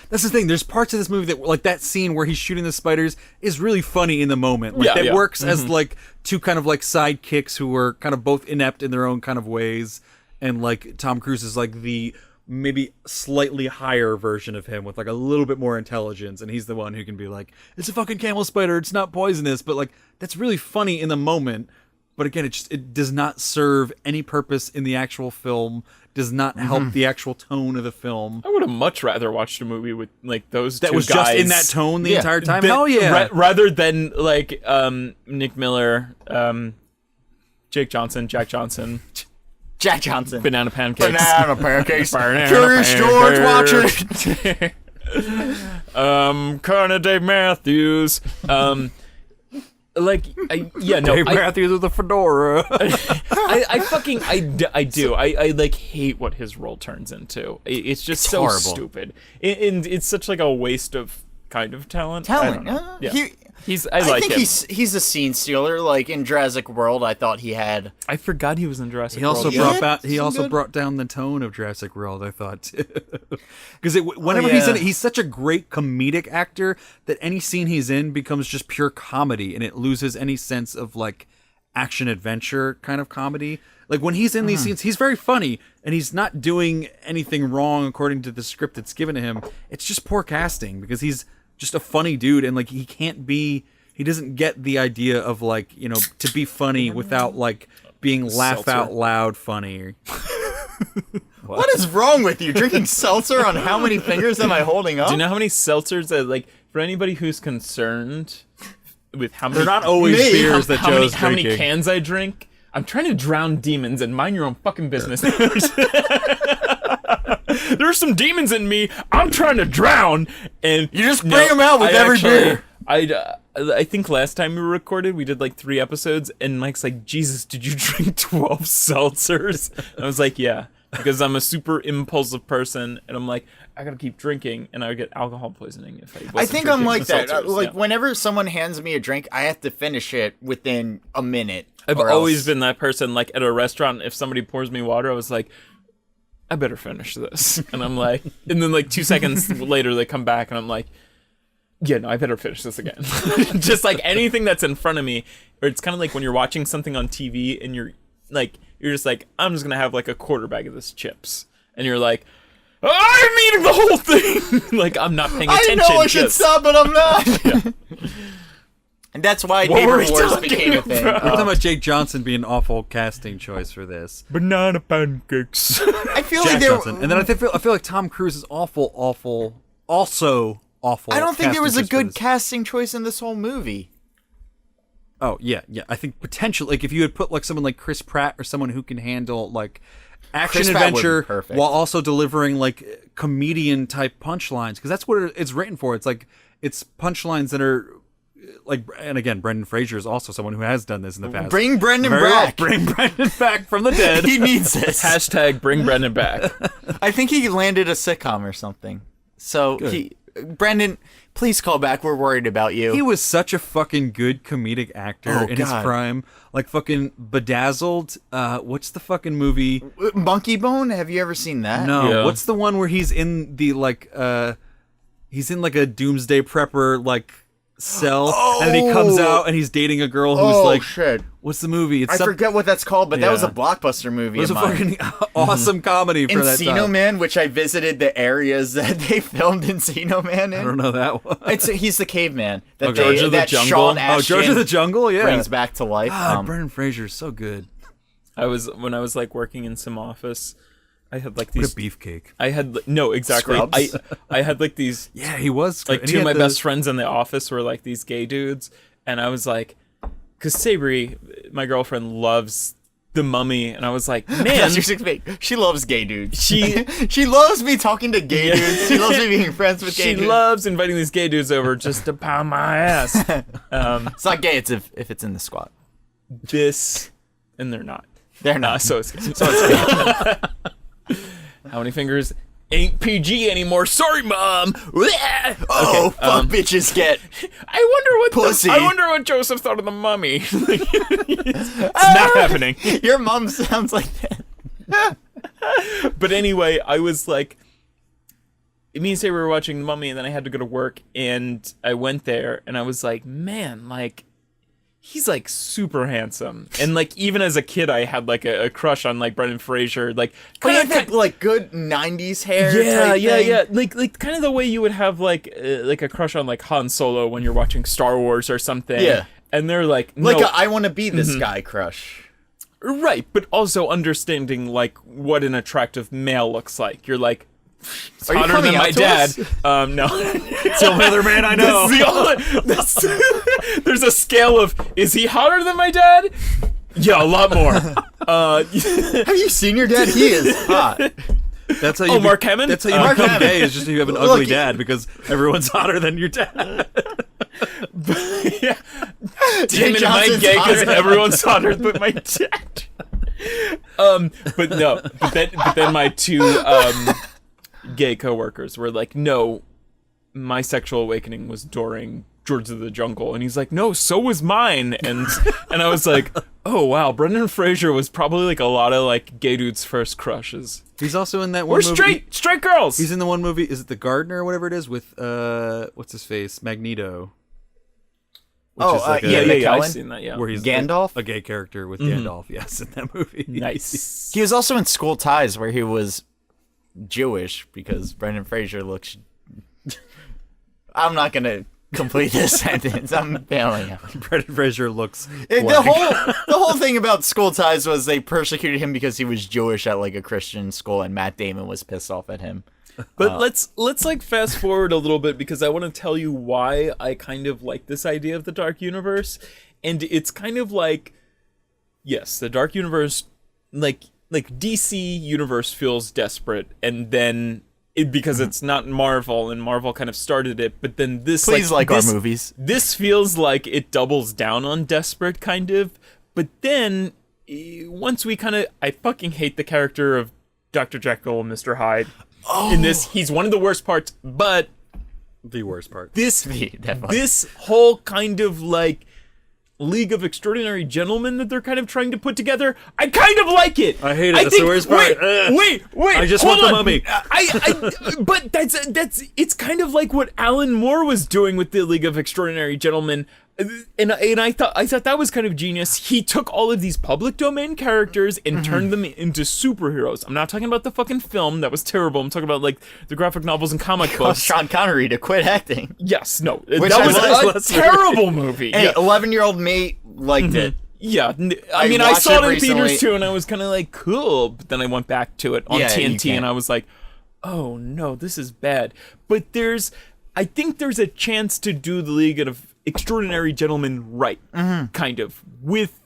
That's the thing. There's parts of this movie that, like that scene where he's shooting the spiders, is really funny in the moment. Like Yeah, that yeah. works as like two kind of like sidekicks who are kind of both inept in their own kind of ways, and like Tom Cruise is like the maybe slightly higher version of him with like a little bit more intelligence, and he's the one who can be like, "It's a fucking camel spider. It's not poisonous," but like that's really funny in the moment. But again, it does not serve any purpose in the actual film. Does not help the actual tone of the film. I would have much rather watched a movie with like those That two was guys just in that tone the Yeah. entire time. than- Hell yeah! rather than like Nick Miller, Jake Johnson, Jack Johnson, Jack Johnson. Banana Pancakes. Banana pancakes. Banana Curious George pancakes. watching. Kind of Dave Matthews. Dave Matthews with a fedora. I do. I like hate what his role turns into. It's just so horrible. stupid. And it's such like a waste of kind of talent. I don't know. Yeah. I I like think him. he's a scene stealer. Like in Jurassic World, I thought he had. I forgot he was in Jurassic He also World. he also good. brought down the tone of Jurassic World. I thought because whenever Oh, he's yeah. in it, he's such a great comedic actor that any scene he's in becomes just pure comedy, and it loses any sense of like action adventure kind of comedy. Like when he's in these scenes, he's very funny, and he's not doing anything wrong according to the script that's given to him. It's just poor casting because he's just a funny dude, and like he doesn't get the idea of like, to be funny without like being laugh Seltzer. out loud funny. What is wrong with you? Drinking seltzer on how many fingers am I holding up? Do you know how many seltzers that like for anybody who's concerned with how many They're not always Me? beers that how many, Joe's how many drinking. cans I drink? I'm trying to drown demons and mind your own fucking business. There's some demons in me. I'm trying to drown, and You just bring 'em out with every beer. I think last time we recorded, we did like 3 episodes, and Mike's like, "Jesus, did you drink 12 seltzers?" And I was like, "Yeah," because I'm a super impulsive person, and I'm like, I gotta keep drinking, and I would get alcohol poisoning if I. I wasn't think I'm drinking like the that. seltzers, Like yeah. whenever someone hands me a drink, I have to finish it within a minute. I've or always else- been that person. Like at a restaurant, if somebody pours me water, I was like, I better finish this. And I'm like, and then like 2 seconds later, they come back, and I'm like, yeah, no, I better finish this again. Just like anything that's in front of me, or it's kind of like when you're watching something on TV and you're just like, I'm just gonna have like a quarter bag of this chips, and you're like, I'm eating the whole thing. Like I'm not paying attention. I know I should just- stop, but I'm not. And that's why What were Neighbor we Wars talking became a thing. about? We're talking about Jake Johnson being an awful casting choice for this. Banana pancakes. I feel Jack like there. Johnson. And then I feel like Tom Cruise is awful, also awful. I don't think there casting was a choice for good this. casting choice in this whole movie. Oh yeah. I think potentially, like if you had put like someone like Chris Pratt or someone who can handle like action Chris Pratt would be adventure perfect. while also delivering like comedian type punchlines, because that's what it's written for. It's like it's punchlines that are like, and again, Brendan Fraser is also someone who has done this in the past. Bring Brendan Very well, back. bring Brendan back from the dead. He needs this. Hashtag bring Brendan back. I think he landed a sitcom or something. So Brendan, please call back. We're worried about you. He was such a fucking good comedic actor Oh, in his God. prime. Like fucking Bedazzled. What's the fucking movie? Monkey Bone. Have you ever seen that? No, Yeah. what's the one where he's in the like he's in like a doomsday prepper like cell, and then he comes out and he's dating a girl who's like, shit. what's the movie? It's I forget what that's called, but that was a Yeah. blockbuster movie. It was a of mine. fucking awesome comedy for that Encino time. Man, which I visited the areas that they filmed Encino Man in. I don't know that one. He's the caveman that Okay. George of the that Jungle? Sean Oh, Ashton George of the Jungle, yeah. brings back to life. Brendan Fraser is so good. When I was like working in some office, I had like What these. a beefcake. I had no exactly. Scrubs? I had like these Yeah, he was like and he two of had my the- best friends in the office were like these gay dudes, and I was like, because Sabri, my girlfriend, loves The Mummy, and I was like, man, She loves gay dudes. She- she loves me talking to gay dudes. She loves me being friends with gay she dudes. loves inviting these gay dudes over just to pound my ass. It's not gay. It's if it's in the squat. This, and they're not. They're not. So it's gay. How many fingers? Ain't PG anymore. Sorry, Mom. Oh, fuck bitches get. I wonder what Pussy. I wonder what Joseph thought of the Mummy. It's not happening. Your mom sounds like that. But anyway, I was like, me and Sarah were watching The Mummy, and then I had to go to work, and I went there, and I was like, man, like, he's like super handsome, and like even as a kid, I had like a crush on like Brendan Fraser, like But he kind had of. that, like, good 90s hair Yeah, type yeah, thing. yeah. Like kind of the way you would have like a crush on like Han Solo when you're watching Star Wars or something. Yeah. And they're like, no, Like a I want to be this guy crush. right, but also understanding like what an attractive male looks like. You're like, he's Are you hotter coming than my out to dad. us? No. It's the only other man I know. There's a scale of, is he hotter than my dad? Yeah, a lot more. Have you seen your dad? He is hot. That's how you Oh, Mark Hamill? That's how you Mark become Hamill. gay. Is just you have an Look, ugly dad because everyone's hotter than your dad. Yeah. Jake Damn it, am I Johnson's gay because hotter. everyone's hotter than my dad? But no, but then my two gay coworkers were like, no, my sexual awakening was during George of the Jungle, and he's like, no, so was mine, and I was like, oh wow, Brendan Fraser was probably like a lot of like gay dudes' first crushes. He's also in that one We're movie. straight girls. He's in the one movie. Is it The Gardener or whatever it is with what's his face, Magneto? Which Oh, is like yeah, I've McKellen? seen that. Yeah, where he's Gandalf? a gay character with Gandalf. Yes, in that movie. nice. He was also in School Ties, where he was Jewish, because Brendan Fraser looks. I'm not gonna complete this sentence. I'm failing out. Brendan Fraser looks. The black. whole thing about School Ties was they persecuted him because he was Jewish at like a Christian school, and Matt Damon was pissed off at him. But let's like fast forward a little bit, because I want to tell you why I kind of like this idea of the Dark Universe, and it's kind of like, yes, the Dark Universe, like DC Universe feels desperate, and then because it's not Marvel, and Marvel kind of started it, but then this Please like our this- movies. This feels like it doubles down on desperate, kind of, but then once we kind of, I fucking hate the character of Dr. Jekyll and Mr. Hyde. In this, he's one of the worst parts, but The worst part. Definitely. this whole kind of like League of Extraordinary Gentlemen that they're kind of trying to put together, I kind of like it. I hate it. That's the worst part. Wait. I just hold want the on. mummy. But it's kind of like what Alan Moore was doing with the League of Extraordinary Gentlemen. And I thought that was kind of genius. He took all of these public domain characters and turned them into superheroes. I'm not talking about the fucking film that was terrible. I'm talking about like the graphic novels and comic Caused books. Sean Connery to quit acting. Yes, no, Which that I was like. a terrible movie. Hey, Yeah. 11-year-old me liked it. Yeah, I I watched saw it it in theaters recently. too, and I was kind of like, cool. But then I went back to it on Yeah, you TNT, and can't. I was like, oh no, this is bad. But I think there's a chance to do the League of Extraordinary Gentlemen right, kind of, with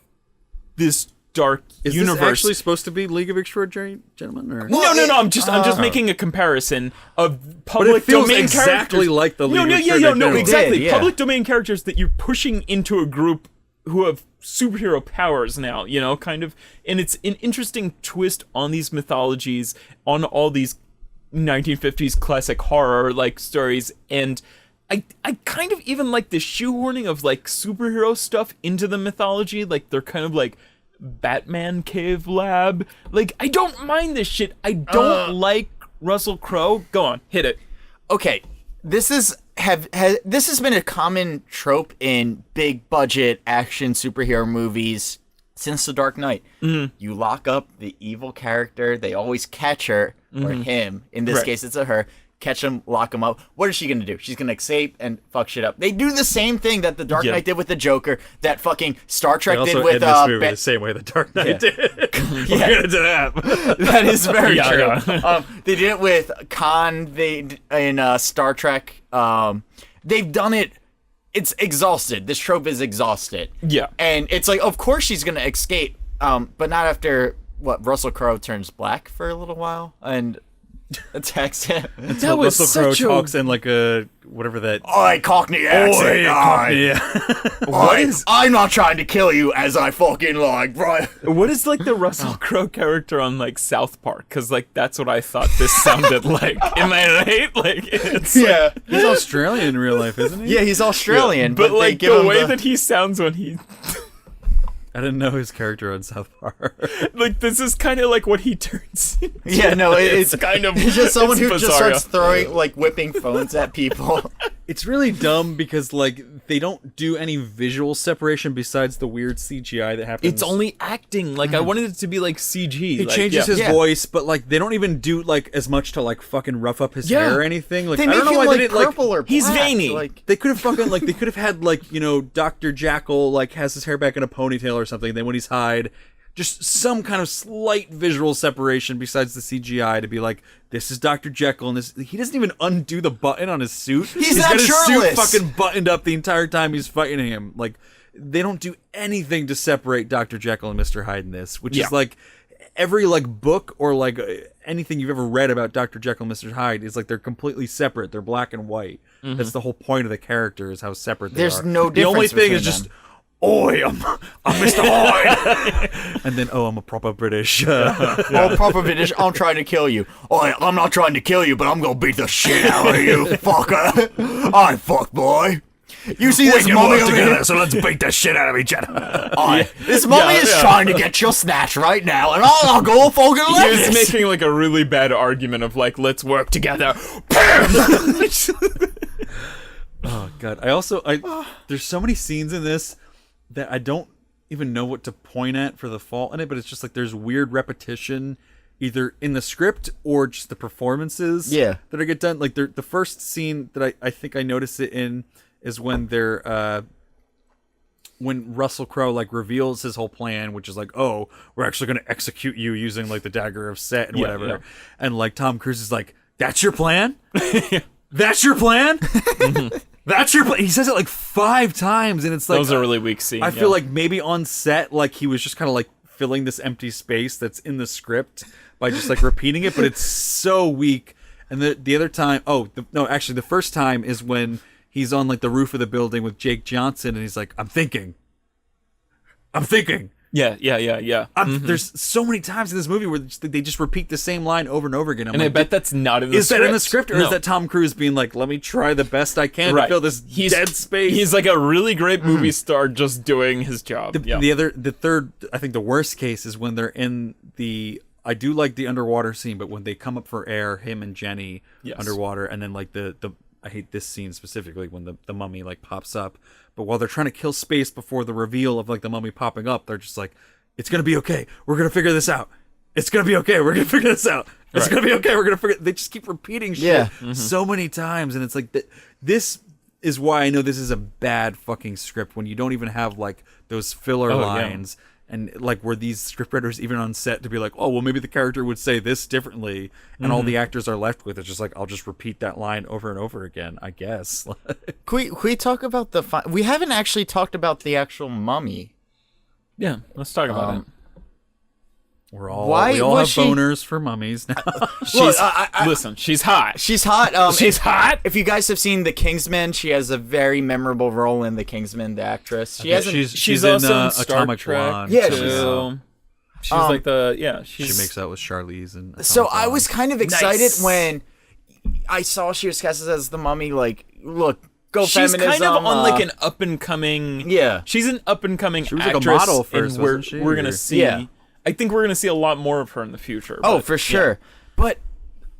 this dark Is universe. this actually supposed to be League of Extraordinary Gentlemen? Or? No, I'm just making a comparison of public feels domain exactly characters. like the no, League of yeah, Extraordinary no, Gentlemen. exactly. It did, yeah. Public domain characters that you're pushing into a group who have superhero powers now, kind of, and it's an interesting twist on these mythologies, on all these 1950s classic horror like stories, and I kind of even like the shoehorning of like superhero stuff into the mythology, like they're kind of like Batman cave lab. Like, I don't mind this shit. I don't like Russell Crowe. Go on, hit it. Okay, this has been a common trope in big budget action superhero movies since The Dark Knight. You lock up the evil character, they always catch her or him. In this Right. case, it's a her. Catch him, lock him up. What is she gonna do? She's gonna escape and fuck shit up. They do the same thing that The Dark Yeah. Knight did with the Joker, that fucking Star They Trek also did with end this movie Ba- the same way the Dark Knight Yeah. did. We'll get into that. That is very Yeah, true. yeah. They did it with Khan. In Star Trek. They've done it. It's exhausted. This trope is exhausted. Yeah. And it's like, of course she's gonna escape, but not after Russell Crowe turns black for a little while and attacks him. That was Russell Crowe such a talks in like a whatever that. Oi, Cockney accent. I'm not trying to kill you as I fucking like, right? What is like the Russell Crowe character on like South Park? Because like that's what I thought this sounded like. Am I right? Like it's Yeah. He's Australian in real life, isn't he? Yeah, he's Australian, but they like give the him way that he sounds when he I didn't know his character on South Park. like this is kind of like what he turns into. Yeah, no, it's kind of He's just someone it's who just bizarre. starts throwing, like, whipping phones at people. It's really dumb because like they don't do any visual separation besides the weird CGI that happens. It's only acting. Like I wanted it to be like CG. He like, changes yeah. his Yeah. voice, but like they don't even do like as much to like fucking rough up his Yeah. hair or anything. Like They I make don't know him, why like, they didn't like. purple or He's black, veiny. Like, They could have fucking like they could have had like Dr. Jackal like has his hair back in a ponytail or something. Then when he's Hyde, just some kind of slight visual separation besides the CGI to be like this is Dr. Jekyll and this. He doesn't even undo the button on his suit. He's got not his shirtless. suit fucking buttoned up the entire time he's fighting him. Like they don't do anything to separate Dr. Jekyll and Mr. Hyde in this, which Yeah. is like every like book or like anything you've ever read about Dr. Jekyll and Mr. Hyde is like they're completely separate. They're black and white. That's the whole point of the character is how separate they There's are. no The only difference thing is between just, oi, I'm Mr. Hyde, and then I'm a proper British. oh, proper British, I'm trying to kill you. Oh, I'm not trying to kill you, but I'm gonna beat the shit out of you, fucker. I fuck boy. You see this mummy over here? so let's beat the shit out of each other. This mummy is trying to get your snatch right now, and I'll go fucking He like was this. making like a really bad argument of like let's work together. Oh god, there's so many scenes in this that I don't even know what to point at for the fault in it, but it's just like there's weird repetition either in the script or just the performances Yeah. that I get done. Like the first scene that I think I notice it in is when they're when Russell Crowe like reveals his whole plan, which is like, oh, we're actually going to execute you using like the dagger of Set and whatever. yeah. And like Tom Cruise is like, that's your plan? That's your plan? That's your plan? He says it like 5 times and it's like Those are really weak scenes. I feel like maybe on set, like he was just kind of like filling this empty space that's in the script by just like repeating it, but it's so weak. And the other time, actually the first time is when he's on like the roof of the building with Jake Johnson and he's like, I'm thinking. yeah. There's so many times in this movie where they just repeat the same line over and over again. I'm And I like, bet that's not in the is script. that in the script or No. is that Tom Cruise being like, let me try the best I can to fill this dead space? He's like a really great movie star just doing his job. The third, I think the worst case is when they're in I do like the underwater scene, but when they come up for air, him and Jenny Yes. underwater, and then like the I hate this scene specifically when the mummy like pops up, but while they're trying to kill space before the reveal of like the mummy popping up, they're just like, it's gonna be okay, we're gonna figure this out, it's gonna be okay, we're gonna figure this out, it's gonna be okay, we're gonna figure. They just keep repeating shit so many times, and it's like this is why I know this is a bad fucking script, when you don't even have like those filler lines. And like, were these scriptwriters even on set to be like, oh, well, maybe the character would say this differently, and all the actors are left with is just like, I'll just repeat that line over and over again, I guess. Can we talk about we haven't actually talked about the actual mummy. Yeah, let's talk about it. we Why all have was she- boners for mummies now. She's listen, she's hot. She's hot. She's hot. If you guys have seen The Kingsman, she has a very memorable role in The Kingsman, the actress. She hasn't. she's also in in Star Atomic Trek. Blonde. Yeah, too. She's like the She makes out with Charlize and Atomic So I Blonde. was kind of excited Nice. when I saw she was casted as the mummy. Like, look, go She's feminism. kind of on like an up and coming. Yeah. she's an up and coming. She was like a actress, model first, and we're wasn't she? we're gonna Or- see. Yeah. I think we're gonna see a lot more of her in the future. Oh, but, for sure. But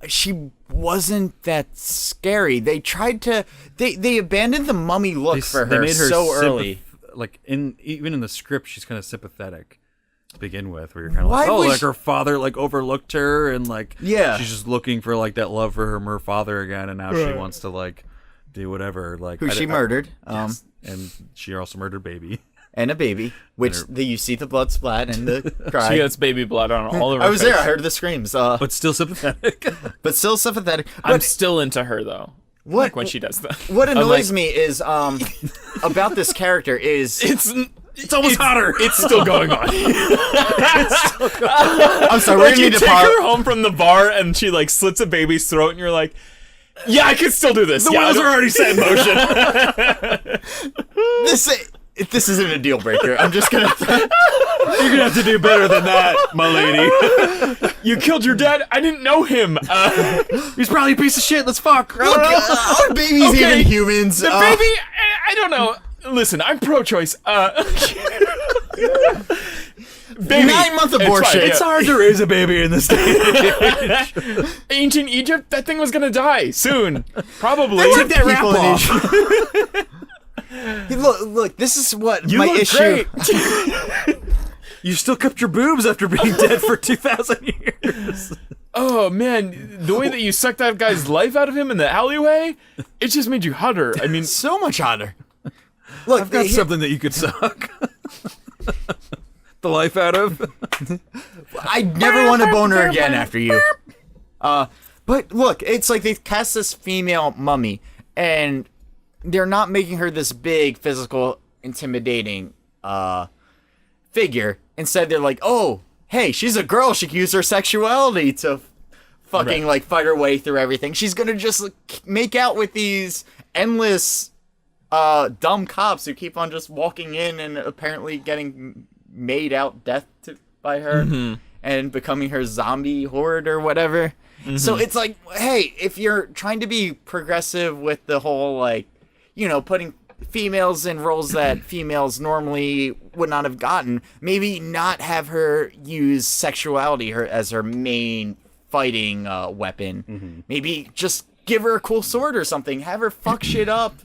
she wasn't that scary. They tried to. They abandoned the mummy look for they her, made her so early. Like even in the script, she's kind of sympathetic to begin with, where you're kind of Why like, oh, was like her father like overlooked her, and like Yeah. she's just looking for like that love for her father again, and now she wants to like do whatever. Like Who she murdered. and she also murdered baby. And a baby, which you see the blood splat and the cry. she gets baby blood on all of her. I was there. I face. heard the screams. But still sympathetic. But still sympathetic. I'm But still into her though. what Like when she does that. what I'm annoys like, me is about this character is It's almost hotter. It's still going on. I'm sorry. We're Like gonna you need to take pause. her home from the bar and she like slits a baby's throat and you're like, yeah, I can still do this. The yeah, wheels I are don't- already set in motion. This isn't a deal breaker. I'm just gonna. You're gonna have to do better than that, my lady. You killed your dad. I didn't know him. He's probably a piece of shit. Let's fuck. Look, are babies Okay, even humans? The baby. I don't know. Listen, I'm pro-choice. Baby, 9-month it's abortion. fine, It's yeah. hard to raise a baby in this day. Ancient Egypt. That thing was gonna die soon. Probably. Take that rap people off. Hey, look. This is what You my look issue. great. You still kept your boobs after being dead for 2,000 years. Oh man, the way that you sucked that guy's life out of him in the alleyway, it just made you hotter. I mean, So much hotter. Look, I've got something that you could suck. The life out of. I never want a boner again after you. But look, it's like they cast this female mummy, and they're not making her this big, physical, intimidating figure. Instead, they're like, oh, hey, she's a girl. She can use her sexuality to fucking like fight her way through everything. She's gonna just like, make out with these endless dumb cops who keep on just walking in and apparently getting made out death by her and becoming her zombie horde or whatever. So it's like, hey, if you're trying to be progressive with the whole like, putting females in roles that females normally would not have gotten, maybe not have her use sexuality as her main fighting weapon. Maybe just give her a cool sword or something. Have her fuck shit up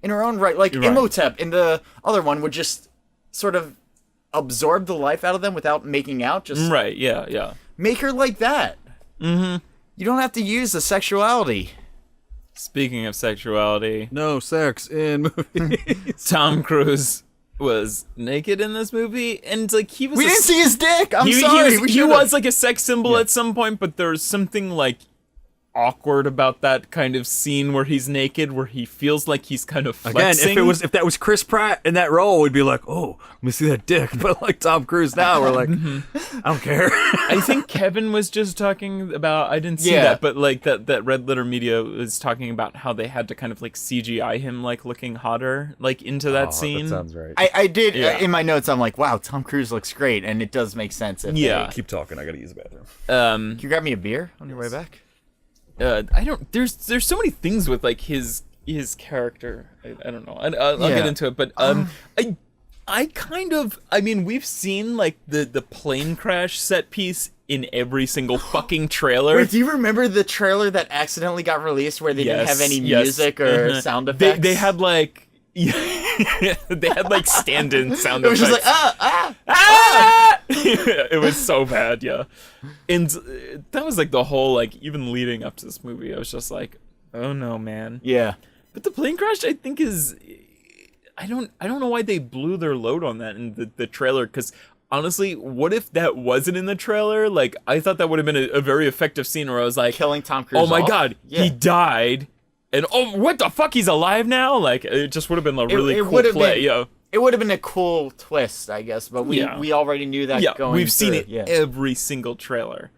in her own right. Like Imhotep in the other one would just sort of absorb the life out of them without making out. Just right? Yeah. make her like that. You don't have to use the sexuality. Speaking of sexuality, No sex in movies. Tom Cruise was naked in this movie, and like he was. We didn't see his dick. I'm he, sorry. He was, We he should've. was like a sex symbol at some point, but there's something like awkward about that kind of scene where he's naked, where he feels like he's kind of flexing. Again, if that was Chris Pratt in that role, we'd be like, oh, let me see that dick. But like Tom Cruise now, we're like, I don't care. I think Kevin was just talking about. I didn't see Yeah. that, but like that Red Letter Media was talking about how they had to kind of like CGI him like looking hotter like into that scene. right. I did Yeah. in my notes. I'm like, wow, Tom Cruise looks great, and it does make sense. If Yeah. Keep talking. I gotta use the bathroom. can you grab me a beer on your way back? I don't. There's so many things with like his character. I don't know. I'll Yeah. get into it, but I mean, we've seen like the plane crash set piece in every single fucking trailer. Wait, do you remember the trailer that accidentally got released where they didn't have any music or sound effects? They had like they had like stand-in sound It was effects. just like It was so bad, yeah. And that was like the whole like even leading up to this movie. I was just like, oh no, man. Yeah. But the plane crash, I think, is I don't know why they blew their load on that in the trailer. Because honestly, what if that wasn't in the trailer? Like, I thought that would have been a very effective scene where I was like, Killing Tom Cruise. oh my off? god, Yeah. he died, and oh, what the fuck, he's alive now? Like, it just would have been a really cool would've play, been- yo. It would have been a cool twist, I guess, but we already knew that Yeah, going we've seen through. it Yeah. every single trailer.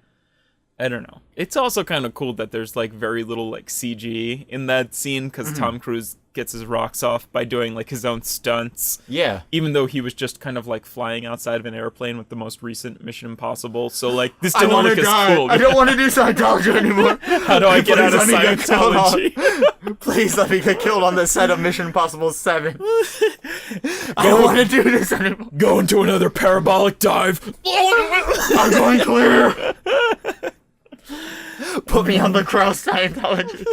I don't know. It's also kind of cool that there's like very little like CG in that scene because Tom Cruise gets his rocks off by doing like his own stunts. Yeah. Even though he was just kind of like flying outside of an airplane with the most recent Mission Impossible. So like this didn't look as cool. I don't want to do Scientology anymore. How do I get out of Please let me get killed Scientology? Please let me get killed on the set of Mission Impossible 7. I don't want to do this anymore. Go into another parabolic dive. I'm going clear. Put me on the cross, Scientology.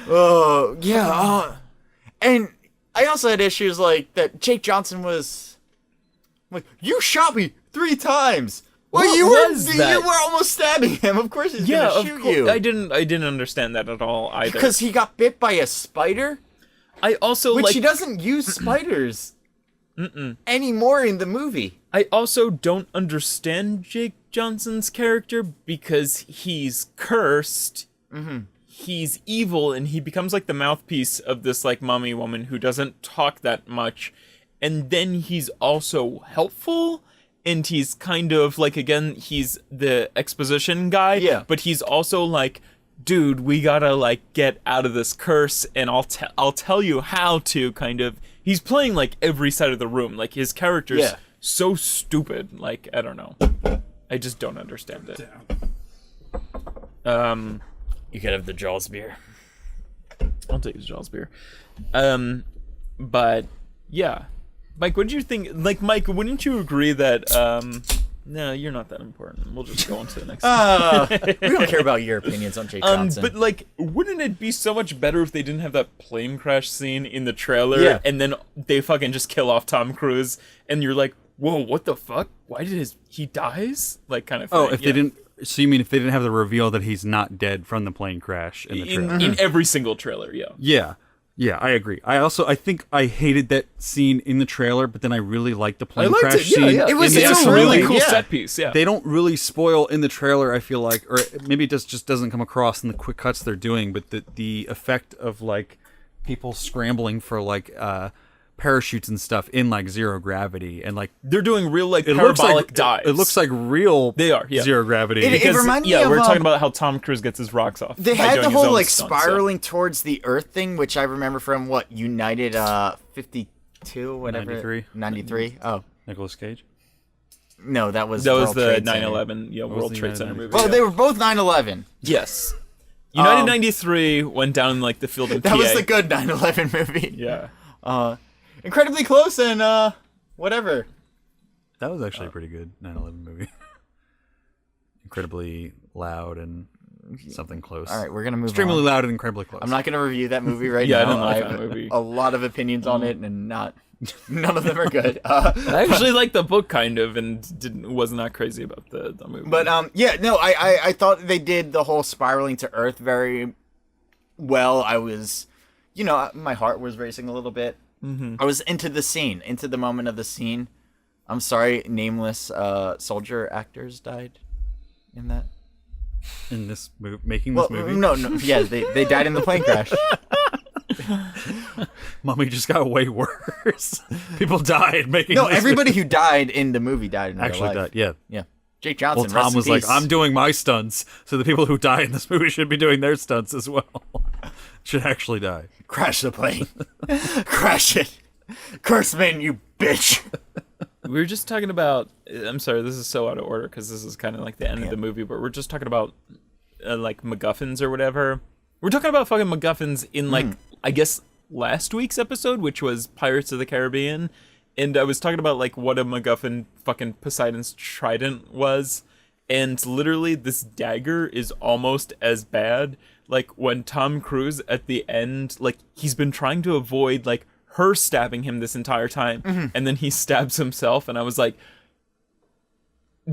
Oh, yeah. And I also had issues like that Jake Johnson was like, you shot me 3 times. Well, What you was were that? you were almost stabbing him. Of course he's Yeah, gonna of shoot course. you. I didn't understand that at all either. Because he got bit by a spider, I also which like he doesn't use spiders anymore in the movie. I also don't understand Jake Johnson's character because he's cursed. He's evil, and he becomes like the mouthpiece of this like mummy woman who doesn't talk that much. And then he's also helpful, and he's kind of like, again, he's the exposition guy. Yeah. But he's also like, dude, we gotta like get out of this curse, and I'll tell you how to kind of. He's playing like every side of the room. Like his character's so stupid. Like, I don't know. I just don't understand it. You could have the Jaws beer. I'll take his Jaws beer. But yeah, Mike, what do you think? Like, Mike, wouldn't you agree that? No, you're not that important. We'll just go on to the next. We don't care about your opinions on Jake Johnson. But like, wouldn't it be so much better if they didn't have that plane crash scene in the trailer, Yeah. and then they fucking just kill off Tom Cruise, and you're like, whoa, what the fuck? Why did he dies? Like, kind of thing. Oh, if they didn't. So you mean if they didn't have the reveal that he's not dead from the plane crash in the trailer? in every single trailer, yeah. Yeah, I agree. I think I hated that scene in the trailer, but then I really liked the plane I liked crash it. Yeah, scene. yeah. It was in the It's so a really really- cool yeah. set piece. Yeah. They don't really spoil in the trailer, I feel like, or maybe it just doesn't come across in the quick cuts they're doing, but the effect of like people scrambling for like parachutes and stuff in like zero gravity, and like They're doing real like it looks parabolic like dives. it looks like real They are, yeah. zero gravity. It Because, reminded me yeah, of, we're talking about how Tom Cruise gets his rocks off. They by had doing the his whole own like stunts, yeah. spiraling towards the Earth thing, which I remember from what United 52, whatever. 93. 93. Oh Nicolas Cage. no, that was That was World the Trade Center. 9/11, yeah, was World the Trade Center 9/11? movie. Well, yeah. they were both 9/11. Yes. United 93 went down in like the field in That PA. was the good 9/11 movie. Yeah. Incredibly close and whatever. That was actually a pretty good 9/11 movie. Incredibly loud and something close. All right, we're gonna move Extremely on. loud and incredibly close. I'm not gonna review that movie right Yeah, I now. don't like have that movie. a lot of opinions on it, and none of them are good. I actually liked the book kind of, and was not crazy about the movie. But yeah, no, I thought they did the whole spiraling to Earth very well. I was, my heart was racing a little bit. Mm-hmm. I was into the scene, into the moment of the scene. I'm sorry, nameless soldier actors died in that. in this movie, making this movie. No, yeah, they died in the plane crash. Mummy just got way worse. People died making. No, this everybody who died in the movie died in real actually life. died. Yeah. Yeah, Jake Johnson. Well, rest Tom in was like, peace. "I'm doing my stunts, so the people who die in this movie should be doing their stunts as well. Should actually die." Crash the plane. Crash it. Curse man, you bitch. we were just talking about. I'm sorry, this is so out of order because this is kind of like the end of the movie, but we're just talking about like MacGuffins or whatever. We're talking about fucking MacGuffins in like I guess last week's episode, which was Pirates of the Caribbean, and I was talking about like what a MacGuffin fucking Poseidon's trident was, and literally this dagger is almost as bad. Like when Tom Cruise at the end, like he's been trying to avoid like her stabbing him this entire time, and then he stabs himself, and I was like,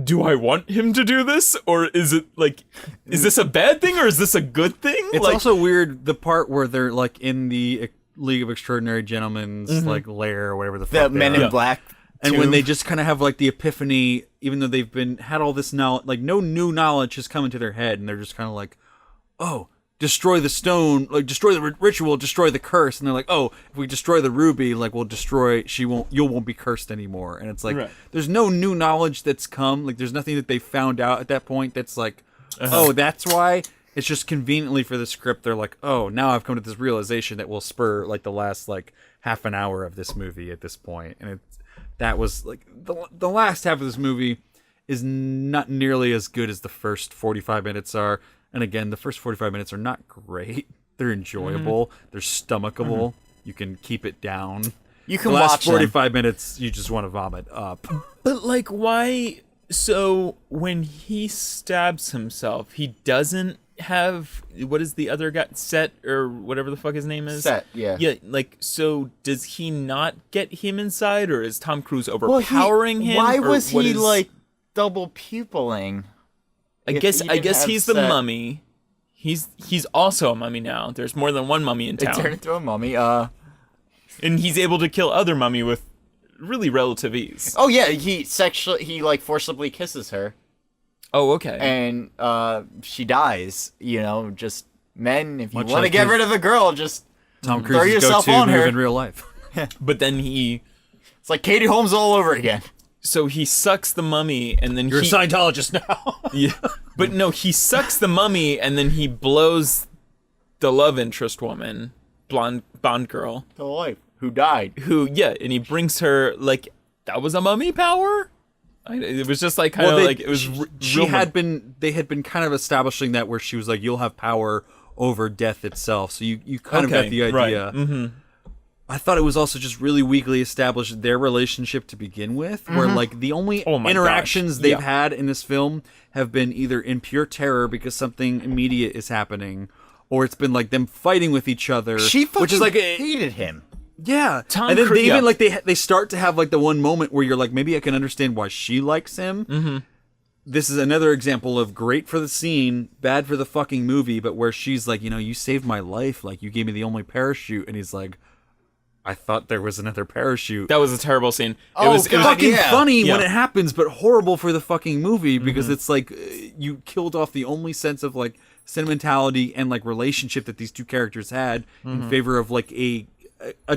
do I want him to do this, or is it like, is this a bad thing or is this a good thing? It's like, also weird the part where they're like in the League of Extraordinary Gentlemen's like lair or whatever the The fuck. Men they are. in Black. And when tomb. they just kind of have like the epiphany, even though they've had all this knowledge, like no new knowledge has come into their head, and they're just kind of like, oh, destroy the stone, like destroy the ritual, destroy the curse, and they're like, oh, if we destroy the ruby, like we'll destroy, you won't be cursed anymore. And it's like, Right. there's no new knowledge that's come, like there's nothing that they found out at that point that's like, oh, that's why. It's just conveniently for the script, they're like, oh, now I've come to this realization that will spur like the last like half an hour of this movie at this point. And that was like the last half of this movie is not nearly as good as the first 45 minutes are. And again, the first 45 minutes are not great. They're enjoyable. They're stomachable. You can keep it down. You can The last watch them. 45 minutes, you just want to vomit up. but like, why? So when he stabs himself, he doesn't have, what is the other guy, Set or whatever the fuck his name is? Set, yeah. Yeah, like, so does he not get him inside, or is Tom Cruise Well, overpowering him? Why or was what he is- like double pupilling? I if guess he didn't have he's the Set? mummy. He's also a mummy now. There's more than one mummy in They turned town, into a mummy. and he's able to kill other mummy with really relative ease. Oh yeah, he like forcibly kisses her, Oh, okay. and she dies. You know, just men. If you Much want to like get his- rid of a girl, just Tom Throw Cruise's yourself go-to on move her. in real life. But then it's like Katie Holmes all over again. so he sucks the mummy, and then You're a he Scientologist now. yeah. But no, he sucks the mummy, and then he blows the love interest woman, blonde Bond girl, The wife who died. who and he brings her like that was a mummy power. It was just like kind of like it was. They had been kind of establishing that where she was like, you'll have power over death itself. So you kind of Okay, got the idea. right. I thought it was also just really weakly established their relationship to begin with, where like the only Oh my interactions gosh, they've yeah. had in this film have been either in pure terror because something immediate is happening, or it's been like them fighting with each other. She fucking which is like hated him. yeah. Tom and then Cruise- they even yeah. like they start to have like the one moment where you're like, maybe I can understand why she likes him. Mm-hmm. This is another example of great for the scene, bad for the fucking movie, but where she's like, you saved my life, like you gave me the only parachute, and he's like, I thought there was another parachute. That was a terrible scene. Oh, it was God, Fucking yeah. funny Yeah. when it happens, but horrible for the fucking movie because it's like you killed off the only sense of like sentimentality and like relationship that these two characters had in favor of like a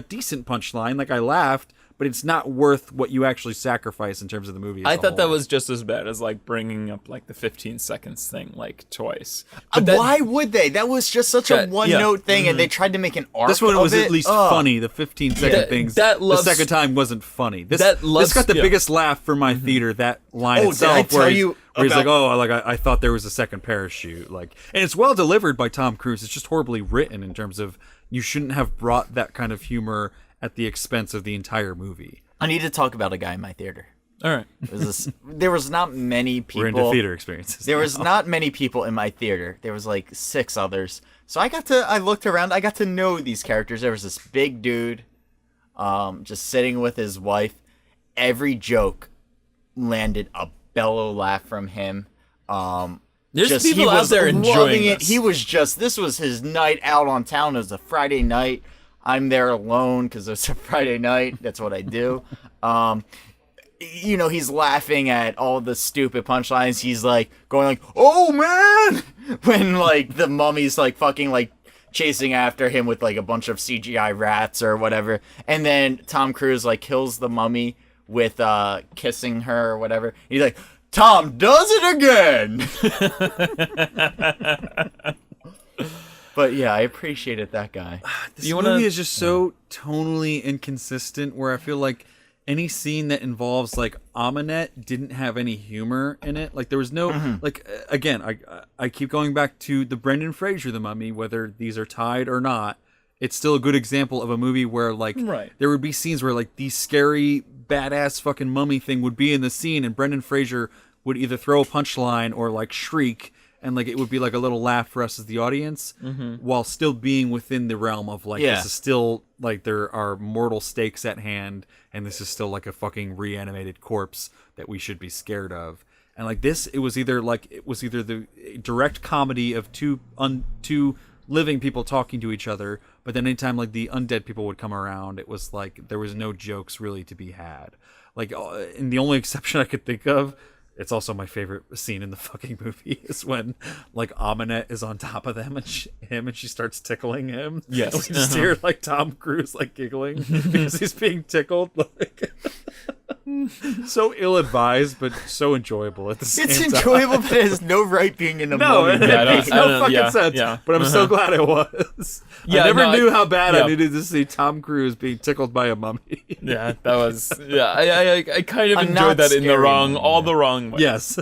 decent punchline. Like I laughed, but it's not worth what you actually sacrifice in terms of the movie. As I a thought that whole. was just as bad as like bringing up like the 15 seconds thing like twice. But that- Why would they? That was just such a That- one-note thing, and they tried to make an arc. This one of was it. at least Ugh. funny. The 15-second That- things. that the loves- second time wasn't funny. This That got the yeah. biggest laugh for my theater. That line Oh, did I itself, where tell he's, you where he's like, about- I thought there was a second parachute. Like, and it's well delivered by Tom Cruise. It's just horribly written in terms of you shouldn't have brought that kind of humor at the expense of the entire movie. I need to talk about a guy in my theater. all right. There was not many people. We're into theater experiences. There was not many people in my theater. There was like 6 others. So I looked around. I got to know these characters. There was this big dude, just sitting with his wife. Every joke landed a bellow laugh from him. There's Just, people he out was there enjoying loving it. this. This was his night out on town. It was a Friday night. I'm there alone because it's a Friday night. That's what I do. He's laughing at all the stupid punchlines. He's like going like, "Oh man," when like the mummy's like fucking like chasing after him with like a bunch of CGI rats or whatever. And then Tom Cruise like kills the mummy with kissing her or whatever. He's like, "Tom does it again." But yeah, I appreciated that guy. This You wanna- movie is just so tonally inconsistent where I feel like any scene that involves like Aminette didn't have any humor in it. Like there was no like again, I keep going back to the Brendan Fraser the Mummy, whether these are tied or not. it's still a good example of a movie where like Right. there would be scenes where like the scary badass fucking mummy thing would be in the scene, and Brendan Fraser would either throw a punchline or like shriek, and like it would be like a little laugh for us as the audience, while still being within the realm of like Yeah. this is still like there are mortal stakes at hand, and this is still like a fucking reanimated corpse that we should be scared of. And like this, it was either the direct comedy of two living people talking to each other, but then anytime like the undead people would come around, it was like there was no jokes really to be had. Like, and the only exception I could think of, it's also my favorite scene in the fucking movie, is when like Aminette is on top of them and she starts tickling him. Yes. And we just hear like Tom Cruise like giggling because he's being tickled. Like, so ill-advised, but so enjoyable at the same It's time. enjoyable, but it has no right being in a No, movie. it Yeah, I don't- makes I no don't- fucking yeah, sense. yeah. But I'm so glad it was. Yeah, I never no, knew how bad yeah. I needed to see Tom Cruise being tickled by a mummy. Yeah, that was. Yeah, I kind of A enjoyed not that in the scary wrong, one, all yeah. the wrong way. Yes.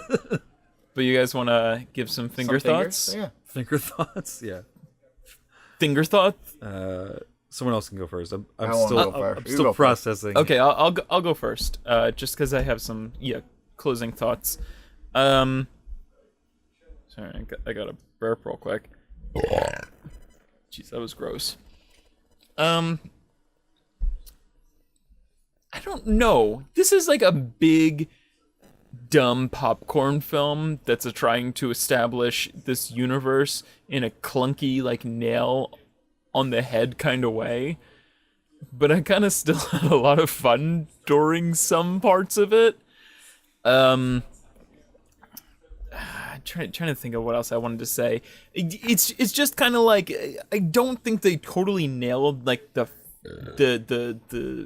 But you guys want to give some finger Some thoughts? fingers? Yeah. Finger thoughts. Yeah. Finger thoughts. Someone else can go first. I'm I won't still go first. I'm You still go first. processing. Okay, I'll go first. Just because I have some closing thoughts. Sorry, I got to burp real quick. Jeez, that was gross. I don't know. This is like a big, dumb popcorn film that's trying to establish this universe in a clunky, like, nail on the head kind of way. But I kind of still had a lot of fun during some parts of it. Trying to think of what else I wanted to say. It's just kind of like, I don't think they totally nailed like the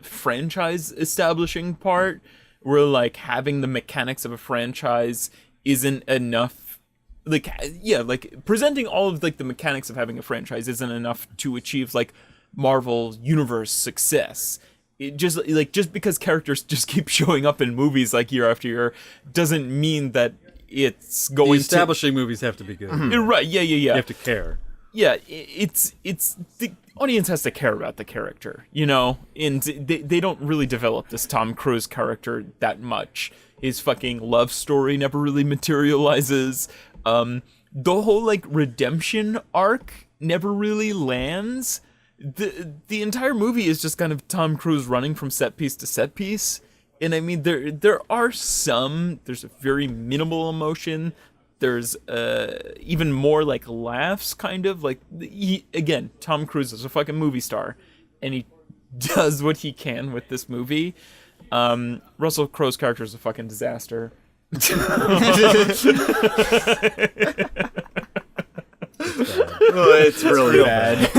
franchise establishing part, where like having the mechanics of a franchise isn't enough. Like, yeah, like presenting all of like the mechanics of having a franchise isn't enough to achieve like Marvel Universe success. It just because characters just keep showing up in movies like year after year doesn't mean that it's The going establishing movies have to be good. to. Right? Yeah. You have to care. Yeah, it's the audience has to care about the character, you know, and they don't really develop this Tom Cruise character that much. His fucking love story never really materializes. The whole like redemption arc never really lands. The entire movie is just kind of Tom Cruise running from set piece to set piece. And I mean, there's a very minimal emotion. There's even more like laughs, kind of like again, Tom Cruise is a fucking movie star, and he does what he can with this movie. Russell Crowe's character is a fucking disaster. It's really bad.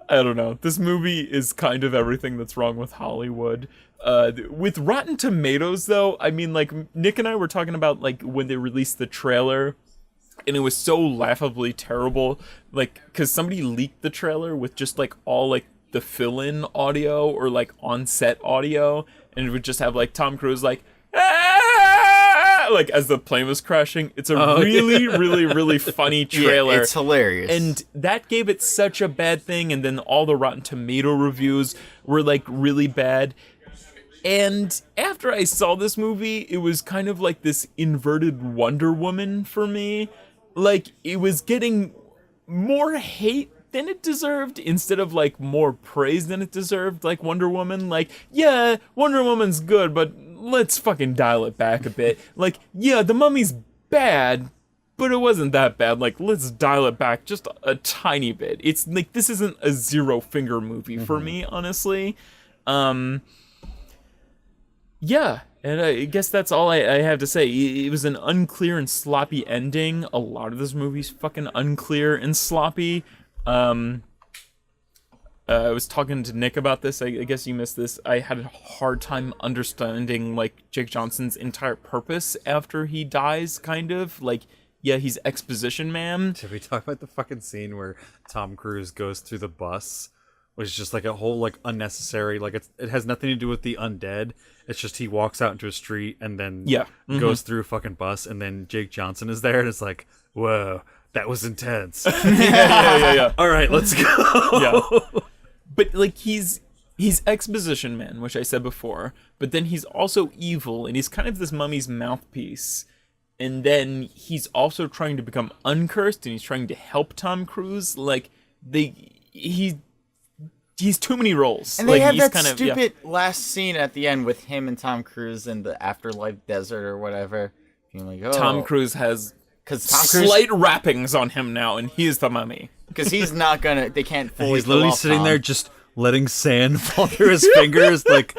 I don't know. This movie is kind of everything that's wrong with Hollywood. With Rotten Tomatoes, though, I mean, like, Nick and I were talking about, like, when they released the trailer, and it was so laughably terrible, like, because somebody leaked the trailer with just, like, all, like, the fill-in audio or, like, on-set audio, and it would just have, like, Tom Cruise, like, "Ah!" like, as the plane was crashing. It's a really funny trailer. Yeah, it's hilarious. And that gave it such a bad thing, and then all the Rotten Tomato reviews were, like, really bad. And after I saw this movie, it was kind of like this inverted Wonder Woman for me. Like, it was getting more hate than it deserved instead of, like, more praise than it deserved, like Wonder Woman. Like, yeah, Wonder Woman's good, but let's fucking dial it back a bit. Like, yeah, The Mummy's bad, but it wasn't that bad. Like, let's dial it back just a tiny bit. It's, like, this isn't a zero-finger movie for me, honestly. Yeah, and I guess that's all I have to say. It was an unclear and sloppy ending. A lot of this movie's fucking unclear and sloppy. I was talking to Nick about this. I guess you missed this. I had a hard time understanding, like, Jake Johnson's entire purpose after he dies, kind of. Like, yeah, he's exposition man. Did we talk about the fucking scene where Tom Cruise goes through the bus? Which is just like a whole like unnecessary, like it has nothing to do with the undead. It's just he walks out into a street and then goes through a fucking bus, and then Jake Johnson is there, and it's like, whoa, That was intense. yeah. All right, let's go. Yeah. But like he's exposition man, which I said before, but then he's also evil and he's kind of this mummy's mouthpiece. And then he's also trying to become uncursed and he's trying to help Tom Cruise. Like he's too many roles. And like, they have he's that kind of, stupid last scene at the end with him and Tom Cruise in the afterlife desert or whatever. Being like, oh, Tom Cruise has because Tom Cruise, slight wrappings on him now, and he's the mummy. because he's not gonna, they can't fully. He's literally pull off sitting Tom. there just letting sand fall through his fingers, like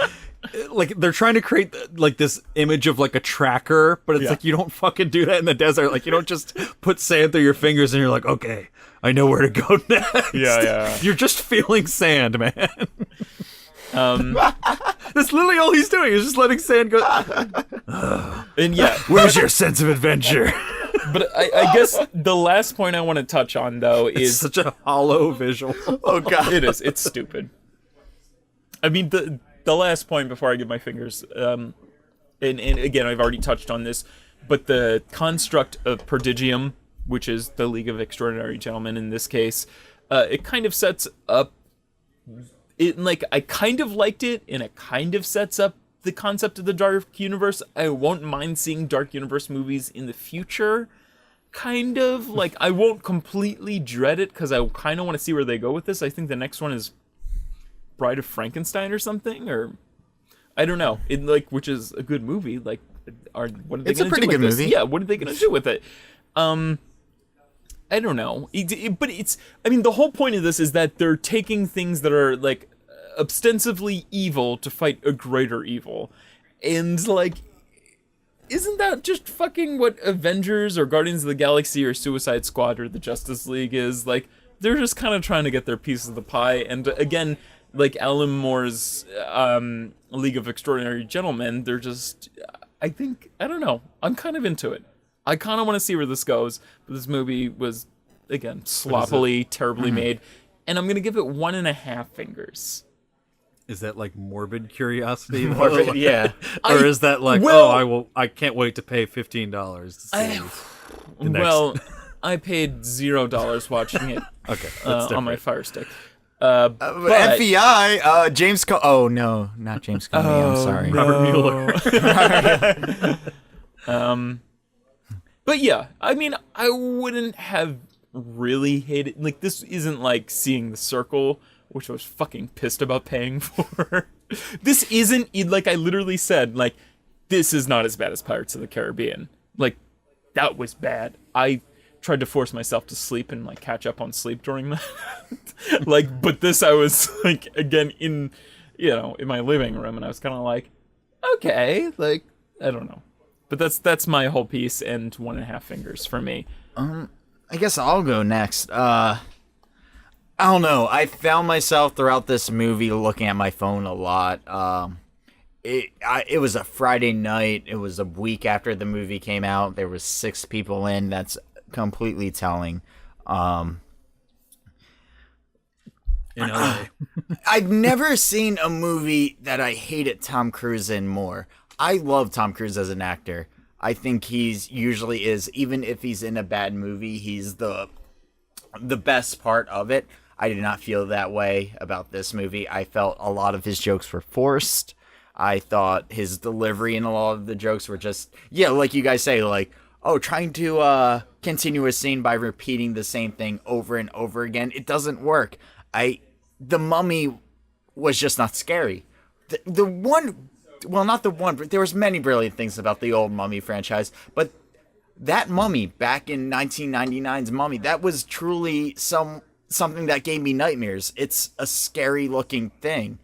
they're trying to create like this image of like a tracker, but it's Yeah. like you don't fucking do that in the desert. Like you don't just put sand through your fingers and you're like, okay, I know where to go next. Yeah. You're just feeling sand, man. That's literally all he's doing is just letting sand go. And yeah, Where's your sense of adventure? but I guess the last point I want to touch on though It's is such a hollow visual. Oh god. it is. It's stupid. I mean, the last point before I give my fingers, and again, I've already touched on this, but the construct of Prodigium, which is the League of Extraordinary Gentlemen in this case, it kind of sets up. It like I kind of liked it, and it kind of sets up the concept of the Dark Universe. I won't mind seeing Dark Universe movies in the future. Kind of like I won't completely dread it because I kind of want to see where they go with this. I think the next one is Bride of Frankenstein or something, or I don't know. It like which is a good movie. Like, what are they It's a gonna pretty do with good this? movie. Yeah, what are they gonna do with it? I don't know. But it's. I mean, the whole point of this is that they're taking things that are like ostensibly evil to fight a greater evil, and like. Isn't that just fucking what Avengers or Guardians of the Galaxy or Suicide Squad or the Justice League is? Like, they're just kind of trying to get their piece of the pie. And again, like Alan Moore's League of Extraordinary Gentlemen, they're just, I don't know. I'm kind of into it. I kind of want to see where this goes. But this movie was, again, sloppily, terribly made. And I'm going to give it 1.5 fingers. Is that like morbid curiosity? Morbid, yeah. Or is that like, well- I can't wait to pay $15 to see the next. Well, I paid $0 watching it Okay, that's on my different. Fire Stick. But FBI, James oh no, not James Comey, I'm sorry. Robert Mueller. But yeah, I mean, I wouldn't have really hated, like, this isn't like Seeing the Circle, which I was fucking pissed about paying for. This isn't, like I literally said, like, this is not as bad as Pirates of the Caribbean. Like, that was bad. I tried to force myself to sleep and, like, catch up on sleep during that. Like, but this I was, like, again, in my living room, and I was kind of like, okay, like, I don't know. But that's my whole piece, and 1.5 fingers for me. I guess I'll go next. I don't know. I found myself throughout this movie looking at my phone a lot. It was a Friday night. It was a week after the movie came out. There was 6 people in. That's completely telling. In LA. I've never seen a movie that I hated Tom Cruise in more. I love Tom Cruise as an actor. I think he's usually is, even if he's in a bad movie, he's the best part of it. I did not feel that way about this movie. I felt a lot of his jokes were forced. I thought his delivery and a lot of the jokes were just, yeah, like you guys say, like, oh, trying to continue a scene by repeating the same thing over and over again. It doesn't work. The Mummy was just not scary. The one, well, not the one, but there was many brilliant things about the old Mummy franchise, but that Mummy back in 1999's Mummy, that was truly something that gave me nightmares. It's a scary looking thing.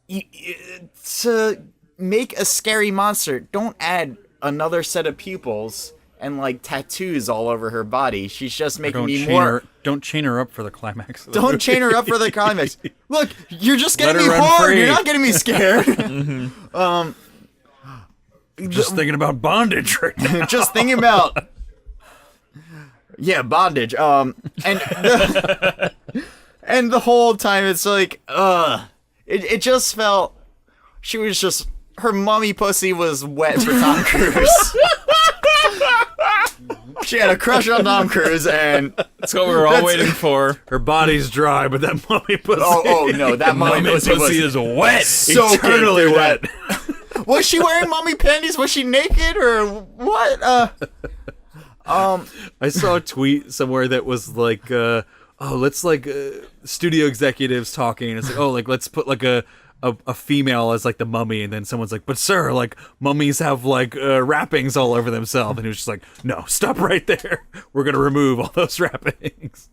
To make a scary monster, don't add another set of pupils and like tattoos all over her body. She's just making me more. Don't chain her up for the climax. Of the Don't movie. chain her up for the climax. Look, you're just Let getting her me run hard. free. You're not getting me scared. Just thinking about bondage right now. Just thinking about, yeah, bondage. And the whole time it's like, it just felt she was just, her mummy pussy was wet for Tom Cruise. She had a crush on Tom Cruise, and That's what we were all waiting for. Her body's dry, but that mummy pussy. oh no, that mummy pussy was is wet. so eternally good through wet. that. Was she wearing mummy panties? Was she naked or what? I saw a tweet somewhere that was like, let's like studio executives talking. And it's like, like let's put like a female as like the mummy, and then someone's like, but sir, like mummies have like wrappings all over themselves, and he was just like, no, stop right there. We're gonna remove all those wrappings.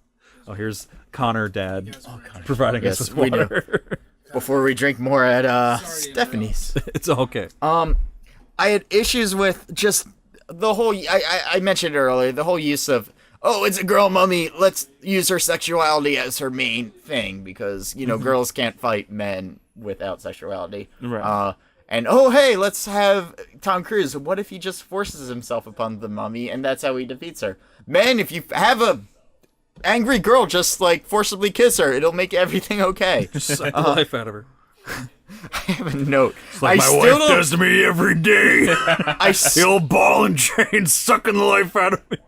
Oh, here's Connor, Dad, providing us with we do. water. Before we drink more at Sorry, Stephanie's. It's okay. I had issues with just the whole. I mentioned earlier the whole use of it's a girl mummy. Let's use her sexuality as her main thing because girls can't fight men without sexuality. Right. And hey, let's have Tom Cruise. What if he just forces himself upon the mummy and that's how he defeats her? Men, if you have a angry girl, just like forcibly kiss her. It'll make everything okay. Suck the life out of her. I have a note. Like I my still wife don't- does to me every day. I s- The old ball and chain sucking the life out of me.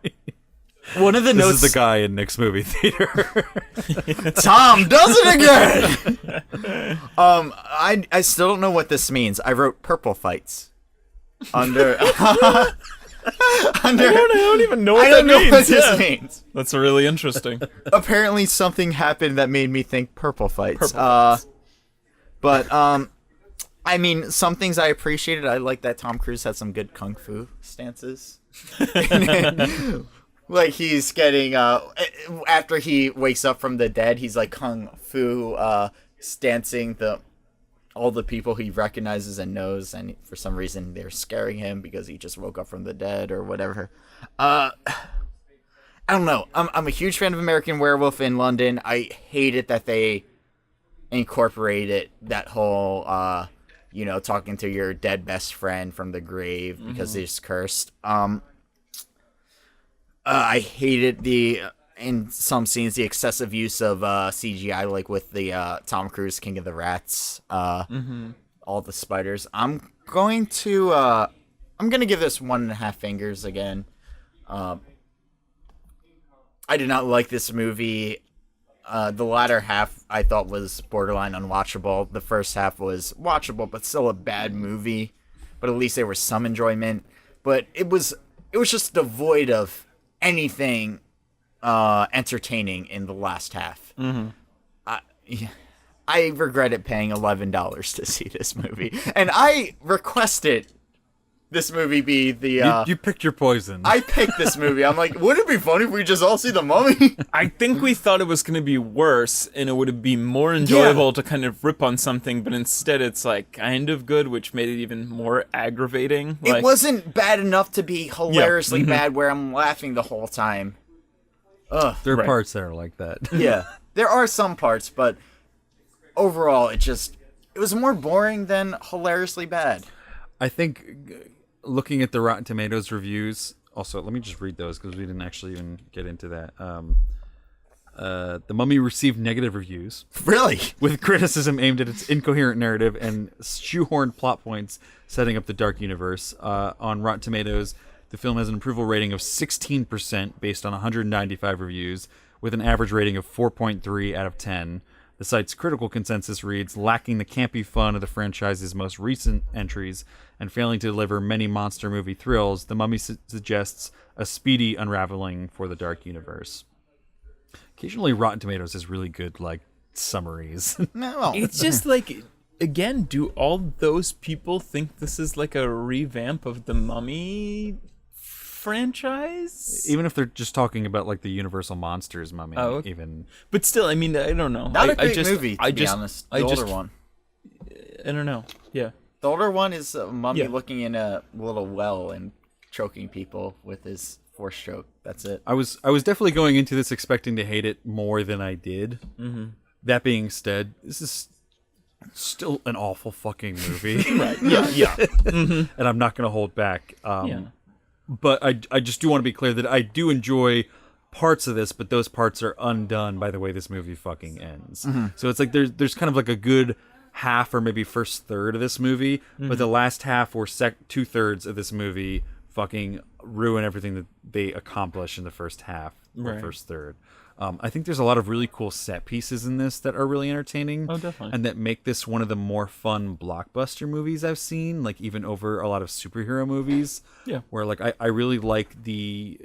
one of the This notes. is the guy in Nick's movie theater. Tom does it again. I still don't know what this means. I wrote purple fights under. I don't even know what I that don't know means. what this Yeah. means. That's really interesting. Apparently, something happened that made me think purple fights. But I mean, some things I appreciated. I like that Tom Cruise had some good kung fu stances. Like he's getting after he wakes up from the dead, he's like kung fu stancing all the people he recognizes and knows, and for some reason they're scaring him because he just woke up from the dead or whatever. I don't know. I'm a huge fan of American Werewolf in London. I hate it that they incorporated that whole talking to your dead best friend from the grave because he's cursed. I hated in some scenes the excessive use of CGI, like with the Tom Cruise King of the Rats, all the spiders. I'm gonna give this 1.5 fingers again. I did not like this movie. The latter half I thought was borderline unwatchable. The first half was watchable, but still a bad movie. But at least there was some enjoyment. But it was just devoid of anything entertaining in the last half. I regretted paying $11 to see this movie, and I requested this movie be the. You picked your poison. I picked this movie. I'm like, wouldn't it be funny if we just all see the Mummy? I think we thought it was going to be worse, and it would be more enjoyable to kind of rip on something, but instead it's like kind of good, which made it even more aggravating. It wasn't bad enough to be hilariously bad where I'm laughing the whole time. Ugh. There are Right. parts that are like that. Yeah. There are some parts, but overall it was more boring than hilariously bad. I think looking at the Rotten Tomatoes reviews, also, let me just read those because we didn't actually even get into that. The Mummy received negative reviews, Really? with criticism aimed at its incoherent narrative and shoehorned plot points setting up the dark universe. On Rotten Tomatoes, the film has an approval rating of 16% based on 195 reviews, with an average rating of 4.3 out of 10. The site's critical consensus reads, lacking the campy fun of the franchise's most recent entries and failing to deliver many monster movie thrills, The Mummy suggests a speedy unraveling for the dark universe. Occasionally, Rotten Tomatoes has really good, summaries. No. It's just like, again, do all those people think this is like a revamp of the Mummy franchise? Even if they're just talking about, the Universal Monsters Mummy, Oh, okay. even... But still, I mean, I don't know. Not a I great just, movie, to I be just, honest. I The just, older one. I don't know. Yeah. The older one is a mummy Yeah. looking in a little well and choking people with his force choke. That's it. I was definitely going into this expecting to hate it more than I did. Mm-hmm. That being said, this is still an awful fucking movie. Right. Yeah. Yeah. And I'm not going to hold back. Yeah. But I just do want to be clear that I do enjoy parts of this, but those parts are undone by the way this movie fucking ends. So it's like there's kind of like a good half or maybe first third of this movie, but the last half or 2/3 of this movie fucking ruin everything that they accomplish in the first half or Right. first third. I think there's a lot of really cool set pieces in this that are really entertaining. Oh, definitely. And that make this one of the more fun blockbuster movies I've seen, like even over a lot of superhero movies. Yeah. Where like I really like the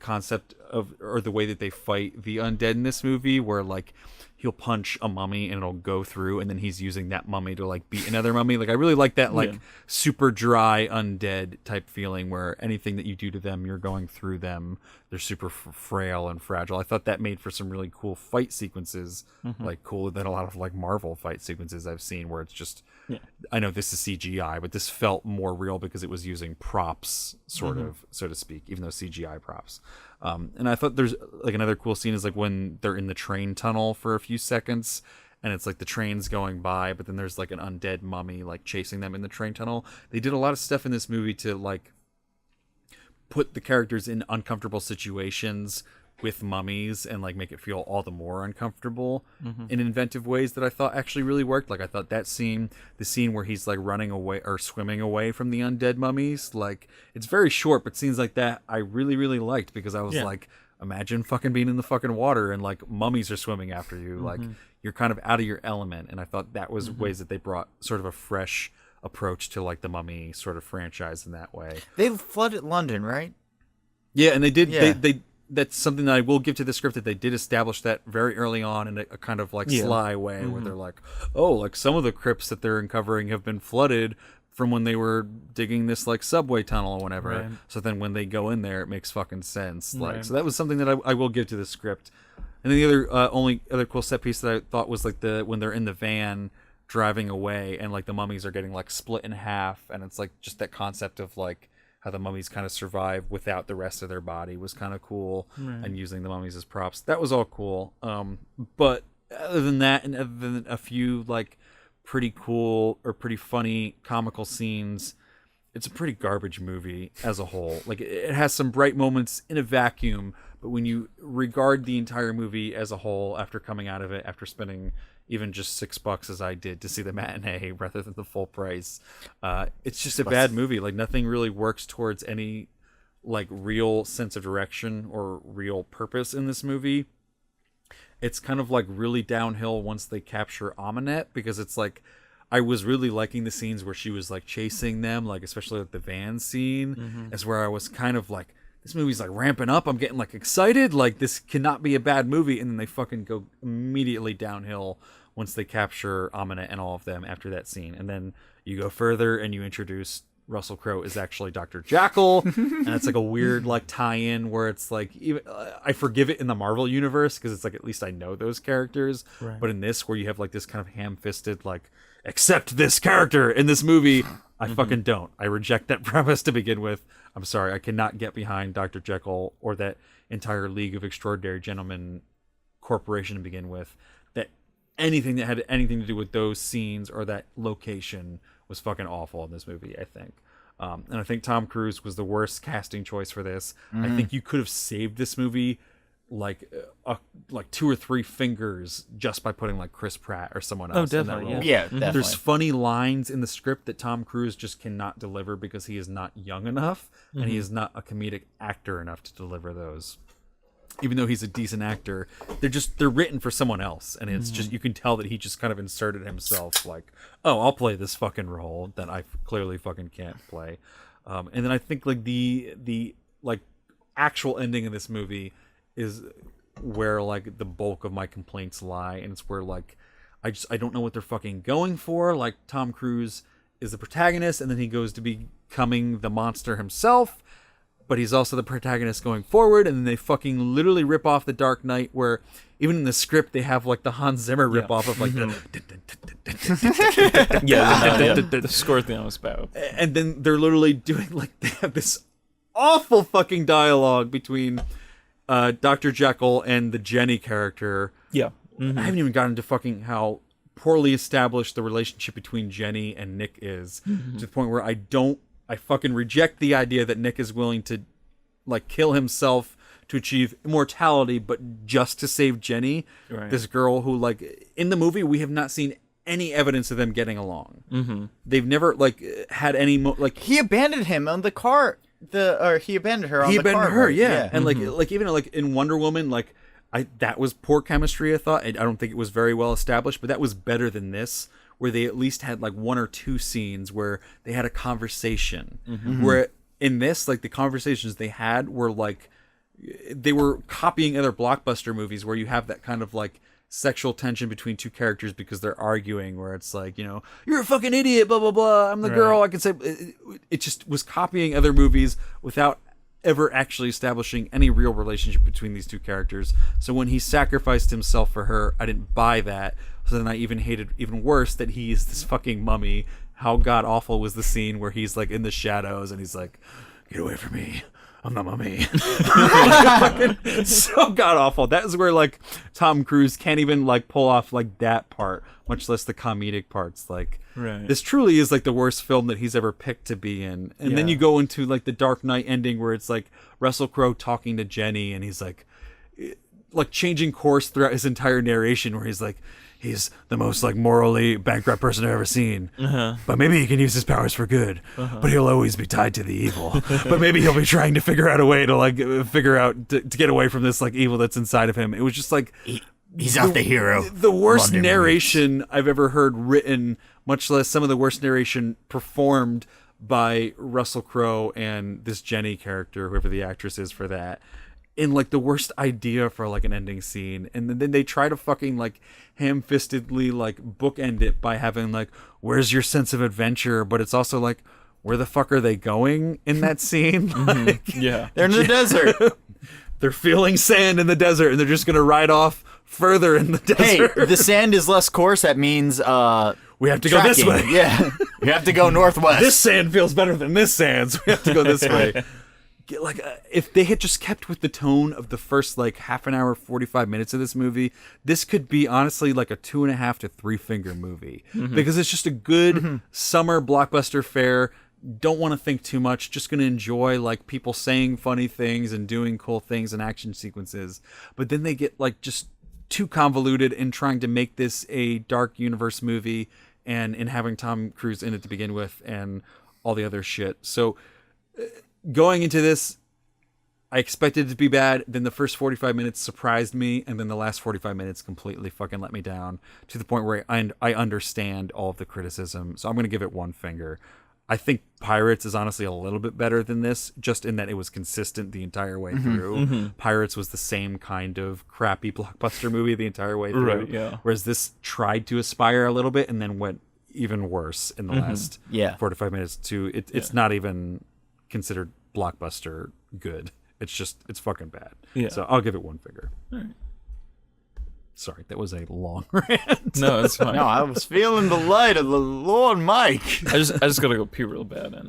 concept of, or the way that they fight the undead in this movie, where like he'll punch a mummy and it'll go through, and then he's using that mummy to like beat another mummy. Like I really like that like Yeah. super dry undead type feeling where anything that you do to them, you're going through them. They're super frail and fragile. I thought that made for some really cool fight sequences, like cooler than a lot of like Marvel fight sequences I've seen, where it's just, I know this is CGI, but this felt more real because it was using props, sort of, so to speak, even though CGI props. And I thought there's like another cool scene is like when they're in the train tunnel for a few seconds, and it's like the train's going by, but then there's like an undead mummy like chasing them in the train tunnel. They did a lot of stuff in this movie to like put the characters in uncomfortable situations with mummies and like make it feel all the more uncomfortable in inventive ways that I thought actually really worked. Like I thought that scene, the scene where he's like running away or swimming away from the undead mummies, like it's very short, but scenes like that I really, really liked, because I was like, imagine fucking being in the fucking water and like mummies are swimming after you. Like you're kind of out of your element. And I thought that was ways that they brought sort of a fresh approach to like the Mummy sort of franchise in that way. They flooded London, right? Yeah, and they did. Yeah. They that's something that I will give to the script, that they did establish that very early on in a kind of like sly way, where they're like, oh, like some of the crypts that they're uncovering have been flooded from when they were digging this like subway tunnel or whatever. Right. So then when they go in there, it makes fucking sense. Like, Right. so that was something that I will give to the script. And then the other only other cool set piece that I thought was like when they're in the van driving away and like the mummies are getting like split in half, and it's like just that concept of like how the mummies kind of survive without the rest of their body was kind of cool, and using the mummies as props, that was all cool. But other than that, and other than a few like pretty cool or pretty funny comical scenes, it's a pretty garbage movie as a whole. Like it has some bright moments in a vacuum, but when you regard the entire movie as a whole, after coming out of it, after spending even just $6 as I did to see the matinee rather than the full price, it's just a bad movie. Like nothing really works towards any like real sense of direction or real purpose in this movie. It's kind of like really downhill once they capture Aminette, because it's like I was really liking the scenes where she was like chasing them, like especially like the van scene, is where I was kind of like, this movie's like ramping up. I'm getting like excited. Like this cannot be a bad movie. And then they fucking go immediately downhill once they capture Aminette and all of them after that scene. And then you go further and you introduce Russell Crowe is actually Dr. Jackal. And it's like a weird like tie-in where it's like, even I forgive it in the Marvel universe because it's like, at least I know those characters. Right. But in this, where you have like this kind of ham-fisted, like, accept this character in this movie, I fucking don't. I reject that premise to begin with. I'm sorry, I cannot get behind Dr. Jekyll or that entire League of Extraordinary Gentlemen corporation to begin with. That anything that had anything to do with those scenes or that location was fucking awful in this movie, I think. And I think Tom Cruise was the worst casting choice for this. I think you could have saved this movie like 2 or 3 fingers just by putting like Chris Pratt or someone else in that definitely, role. Yeah, definitely. There's funny lines in the script that Tom Cruise just cannot deliver because he is not young enough and he is not a comedic actor enough to deliver those. Even though he's a decent actor, they're written for someone else, and it's just, you can tell that he just kind of inserted himself like, oh, I'll play this fucking role that I clearly fucking can't play. And then I think like the like actual ending of this movie is where like the bulk of my complaints lie, and it's where like I don't know what they're fucking going for. Like Tom Cruise is the protagonist, and then he goes to becoming the monster himself, but he's also the protagonist going forward, and then they fucking literally rip off The Dark Knight, where even in the script they have like the Hans Zimmer rip off of like the The Scorpion's bow. and then they're literally doing like, they have this awful fucking dialogue between Dr. Jekyll and the Jenny character. Yeah. I haven't even gotten to fucking how poorly established the relationship between Jenny and Nick is, to the point where I fucking reject the idea that Nick is willing to like kill himself to achieve immortality, but just to save Jenny, Right. this girl who like in the movie we have not seen any evidence of them getting along. They've never like had any like He abandoned him on the car he abandoned her on He the abandoned car her, ride. yeah. And like even like in Wonder Woman, like that was poor chemistry. I thought. I don't think it was very well established, but that was better than this, where they at least had like one or two scenes where they had a conversation. Where in this, like the conversations they had were like they were copying other blockbuster movies where you have that kind of like sexual tension between two characters because they're arguing, where it's like, you're a fucking idiot, blah blah blah, I'm the girl, I can say it just was copying other movies without ever actually establishing any real relationship between these two characters. So when he sacrificed himself for her, I didn't buy that. So then I even hated even worse that he is this fucking mummy. How god awful was the scene where he's like in the shadows and he's like, get away from me, I'm not mummy. So god awful. That is where like Tom Cruise can't even like pull off like that part, much less the comedic parts. Like this truly is like the worst film that he's ever picked to be in. And then you go into like the Dark Knight ending where it's like Russell Crowe talking to Jenny and he's like changing course throughout his entire narration, where he's like, he's the most like morally bankrupt person I've ever seen. But maybe he can use his powers for good. But he'll always be tied to the evil. But maybe he'll be trying to figure out a way to like figure out to get away from this like evil that's inside of him. It was just like he's not the hero. The worst Wonder narration I've ever heard written, much less some of the worst narration performed by Russell Crowe and this Jenny character, whoever the actress is for that. In like the worst idea for like an ending scene, and then they try to fucking like ham-fistedly like bookend it by having like, where's your sense of adventure, but it's also like, where the fuck are they going in that scene? Like, They're in the desert. They're feeling sand in the desert and they're just gonna ride off further in the desert. Hey, the sand is less coarse. That means we have to go this way. Yeah, we have to go northwest. This sand feels better than this sand, so we have to go this way. Like if they had just kept with the tone of the first like half an hour, 45 minutes of this movie, this could be honestly like a 2.5 to 3 finger movie, because it's just a good summer blockbuster fare. Don't want to think too much, just going to enjoy like people saying funny things and doing cool things and action sequences. But then they get like just too convoluted in trying to make this a dark universe movie and in having Tom Cruise in it to begin with and all the other shit. So going into this, I expected it to be bad. Then the first 45 minutes surprised me, and then the last 45 minutes completely fucking let me down to the point where I understand all of the criticism. So I'm going to give it 1 finger. I think Pirates is honestly a little bit better than this, just in that it was consistent the entire way through. Pirates was the same kind of crappy blockbuster movie the entire way through. Whereas this tried to aspire a little bit and then went even worse in the last 45 minutes to it's not even considered blockbuster good. It's fucking bad. So I'll give it 1 finger. Sorry, that was a long rant. No, it's fine. No, I was feeling the light of the Lord Mike. I just gotta go pee real bad, and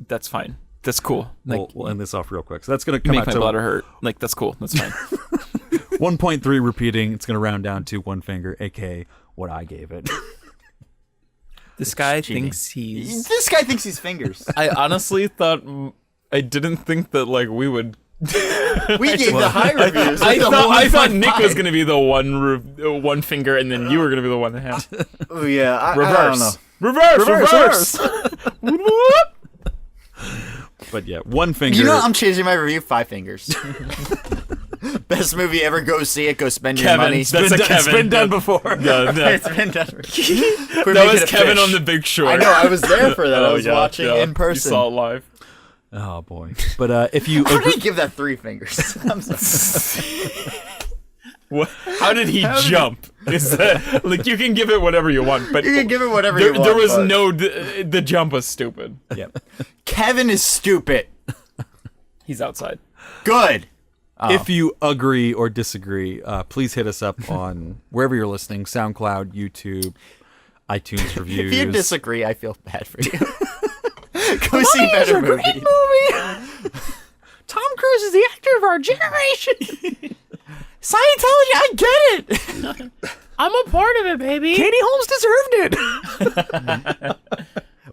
that's fine. That's cool. Like, We'll end this off real quick. So that's gonna come make out my to bladder hurt. Like, that's cool. That's fine. 1.3 repeating. It's gonna round down to 1 finger, aka what I gave it. This guy cheating. thinks he's. This guy thinks he's fingers. I honestly thought. I didn't think that like we would. We gave the high reviews. I thought Nick was gonna be the one finger, and then you were gonna be the one that had. Oh yeah, I don't know. Reverse. But yeah, 1 finger. You know, I'm changing my review. 5 fingers. Best movie ever. Go see it. Go spend your money. That's a Kevin. It's been done before. No. It's been done. That was Kevin on The Big Short. I know. I was there for that. I was watching in person. You saw it live. Oh boy! But if you How did he give that 3 fingers? I'm sorry. What? How did he jump? Is that like you can give it whatever you want, but You can give it whatever you want. There was but- no. The jump was stupid. Yep. Kevin is stupid. He's outside. Good. If you agree or disagree, please hit us up on wherever you're listening: SoundCloud, YouTube, iTunes reviews. If you disagree, I feel bad for you. Go see better movies. Tom Cruise is the actor of our generation. Scientology, I get it. I'm a part of it, baby. Katie Holmes deserved it.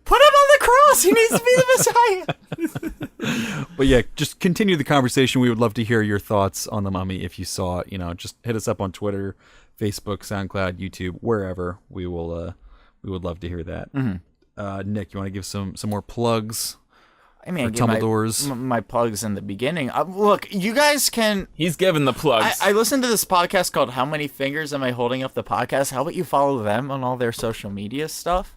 Put him on the cross. He needs to be the Messiah. But yeah, just continue the conversation. We would love to hear your thoughts on The Mummy if you saw it. Just hit us up on Twitter, Facebook, SoundCloud, YouTube, wherever. We will. We would love to hear that. Nick, you want to give some more plugs? I mean, I For gave my, Tumbledores. my plugs in the beginning. Look, you guys can. He's giving the plugs. I listened to this podcast called "How Many Fingers Am I Holding Up the Podcast?" How about you follow them on all their social media stuff?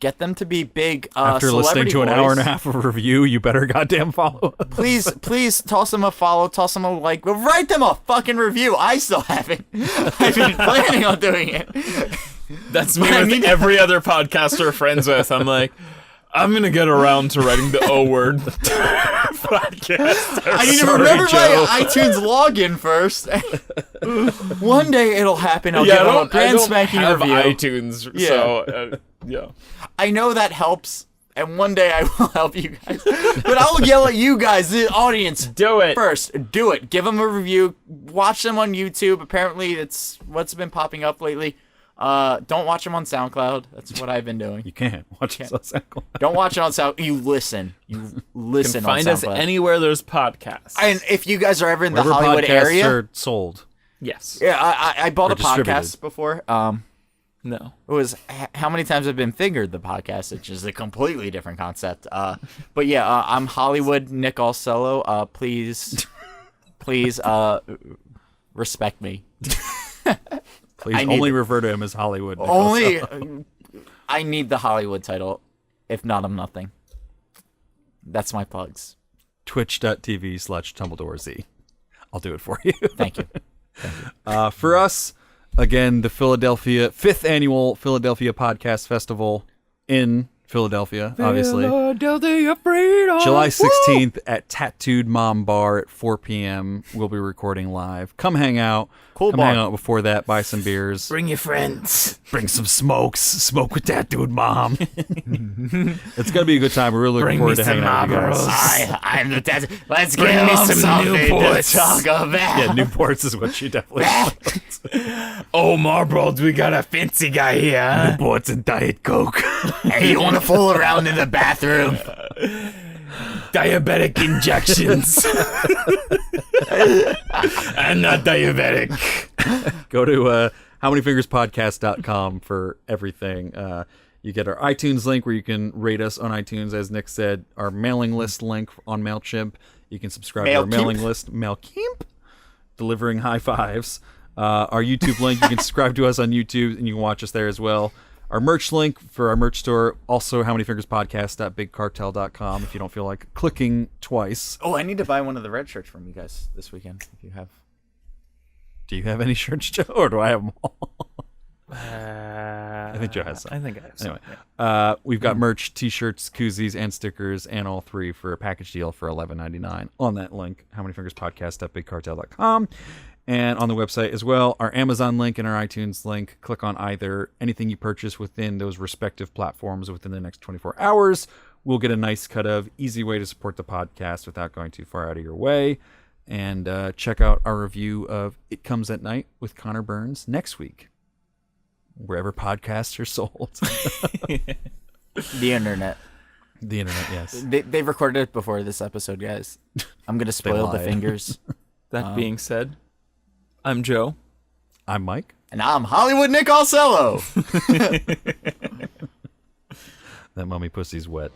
Get them to be big. After listening to an hour and a half of a review, you better goddamn follow us. Please toss them a follow, toss them a like, write them a fucking review. I still haven't. I've been planning on doing it. That's me with every other podcast we're friends with. I'm like, I'm gonna get around to writing the O word podcast. I need to remember my iTunes login first. One day it'll happen. I'll give them a brand spanking have review. iTunes, Yeah. so yeah. I know that helps, and one day I will help you guys. But I will yell at you guys, the audience. Do it. First, do it. Give them a review. Watch them on YouTube. Apparently, it's what's been popping up lately. Don't watch them on SoundCloud. That's what I've been doing. You can't watch us on SoundCloud. Don't watch it on SoundCloud. You listen. You listen Find on us SoundCloud. anywhere there's podcasts. And if you guys are ever in the Wherever Hollywood podcasts area, are sold. yes. yeah, I bought Or a podcast distributed. before. No. It was How Many Times I've Been Fingered, the podcast, which is a completely different concept. But yeah, I'm Hollywood Nick Aucello. Please respect me. Please I need only it. refer to him as Hollywood. Nick Only Aucello. I need the Hollywood title. If not, I'm nothing. That's my plugs. Twitch.tv/TumbledoreZ. I'll do it for you. Thank you. For us, again, the 5th annual Philadelphia Podcast Festival in Philadelphia, obviously. Philadelphia freedom. July 16th at Tattooed Mom Bar at 4 p.m. We'll be recording live. Come hang out. Cool Come bar. hang out before that. Buy some beers. Bring your friends. Bring some smokes. Smoke with Tattooed Mom. It's going to be a good time. We're really looking Bring me forward to some hanging out with you guys. Marlboros. I'm the tattoo. Let's Bring give me them some something Newports. to talk about. Yeah, Newports is what she definitely wants. Oh, Marlboros, we got a fancy guy here. Huh? Newports and Diet Coke. Hey, you want to fool around in the bathroom? Diabetic injections. I'm not diabetic. Go to howmanyfingerspodcast.com for everything. You get our iTunes link where you can rate us on iTunes, as Nick said, our mailing list link on MailChimp. You can subscribe to our MailChimp? mailing list, MailChimp, delivering high fives. Our YouTube link, you can subscribe to us on YouTube and you can watch us there as well. Our merch link for our merch store, also howmanyfingerspodcast.bigcartel.com if you don't feel like clicking twice. Oh, I need to buy one of the red shirts from you guys this weekend. If you have. Do you have any shirts, Joe, or do I have them all? I think Joe has some. I think I have some. Anyway, we've got merch, t-shirts, koozies, and stickers, and all three for a package deal for $11.99 on that link, howmanyfingerspodcast.bigcartel.com. And on the website as well, our Amazon link and our iTunes link. Click on either. Anything you purchase within those respective platforms within the next 24 hours, we'll get a nice cut of. Easy way to support the podcast without going too far out of your way. And check out our review of It Comes at Night with Connor Burns next week, wherever podcasts are sold. The internet. The internet, yes. They've recorded it before this episode, guys. I'm going to spoil the lied. fingers. That being said, I'm Joe. I'm Mike. And I'm Hollywood Nick Aucello. That mummy pussy's wet.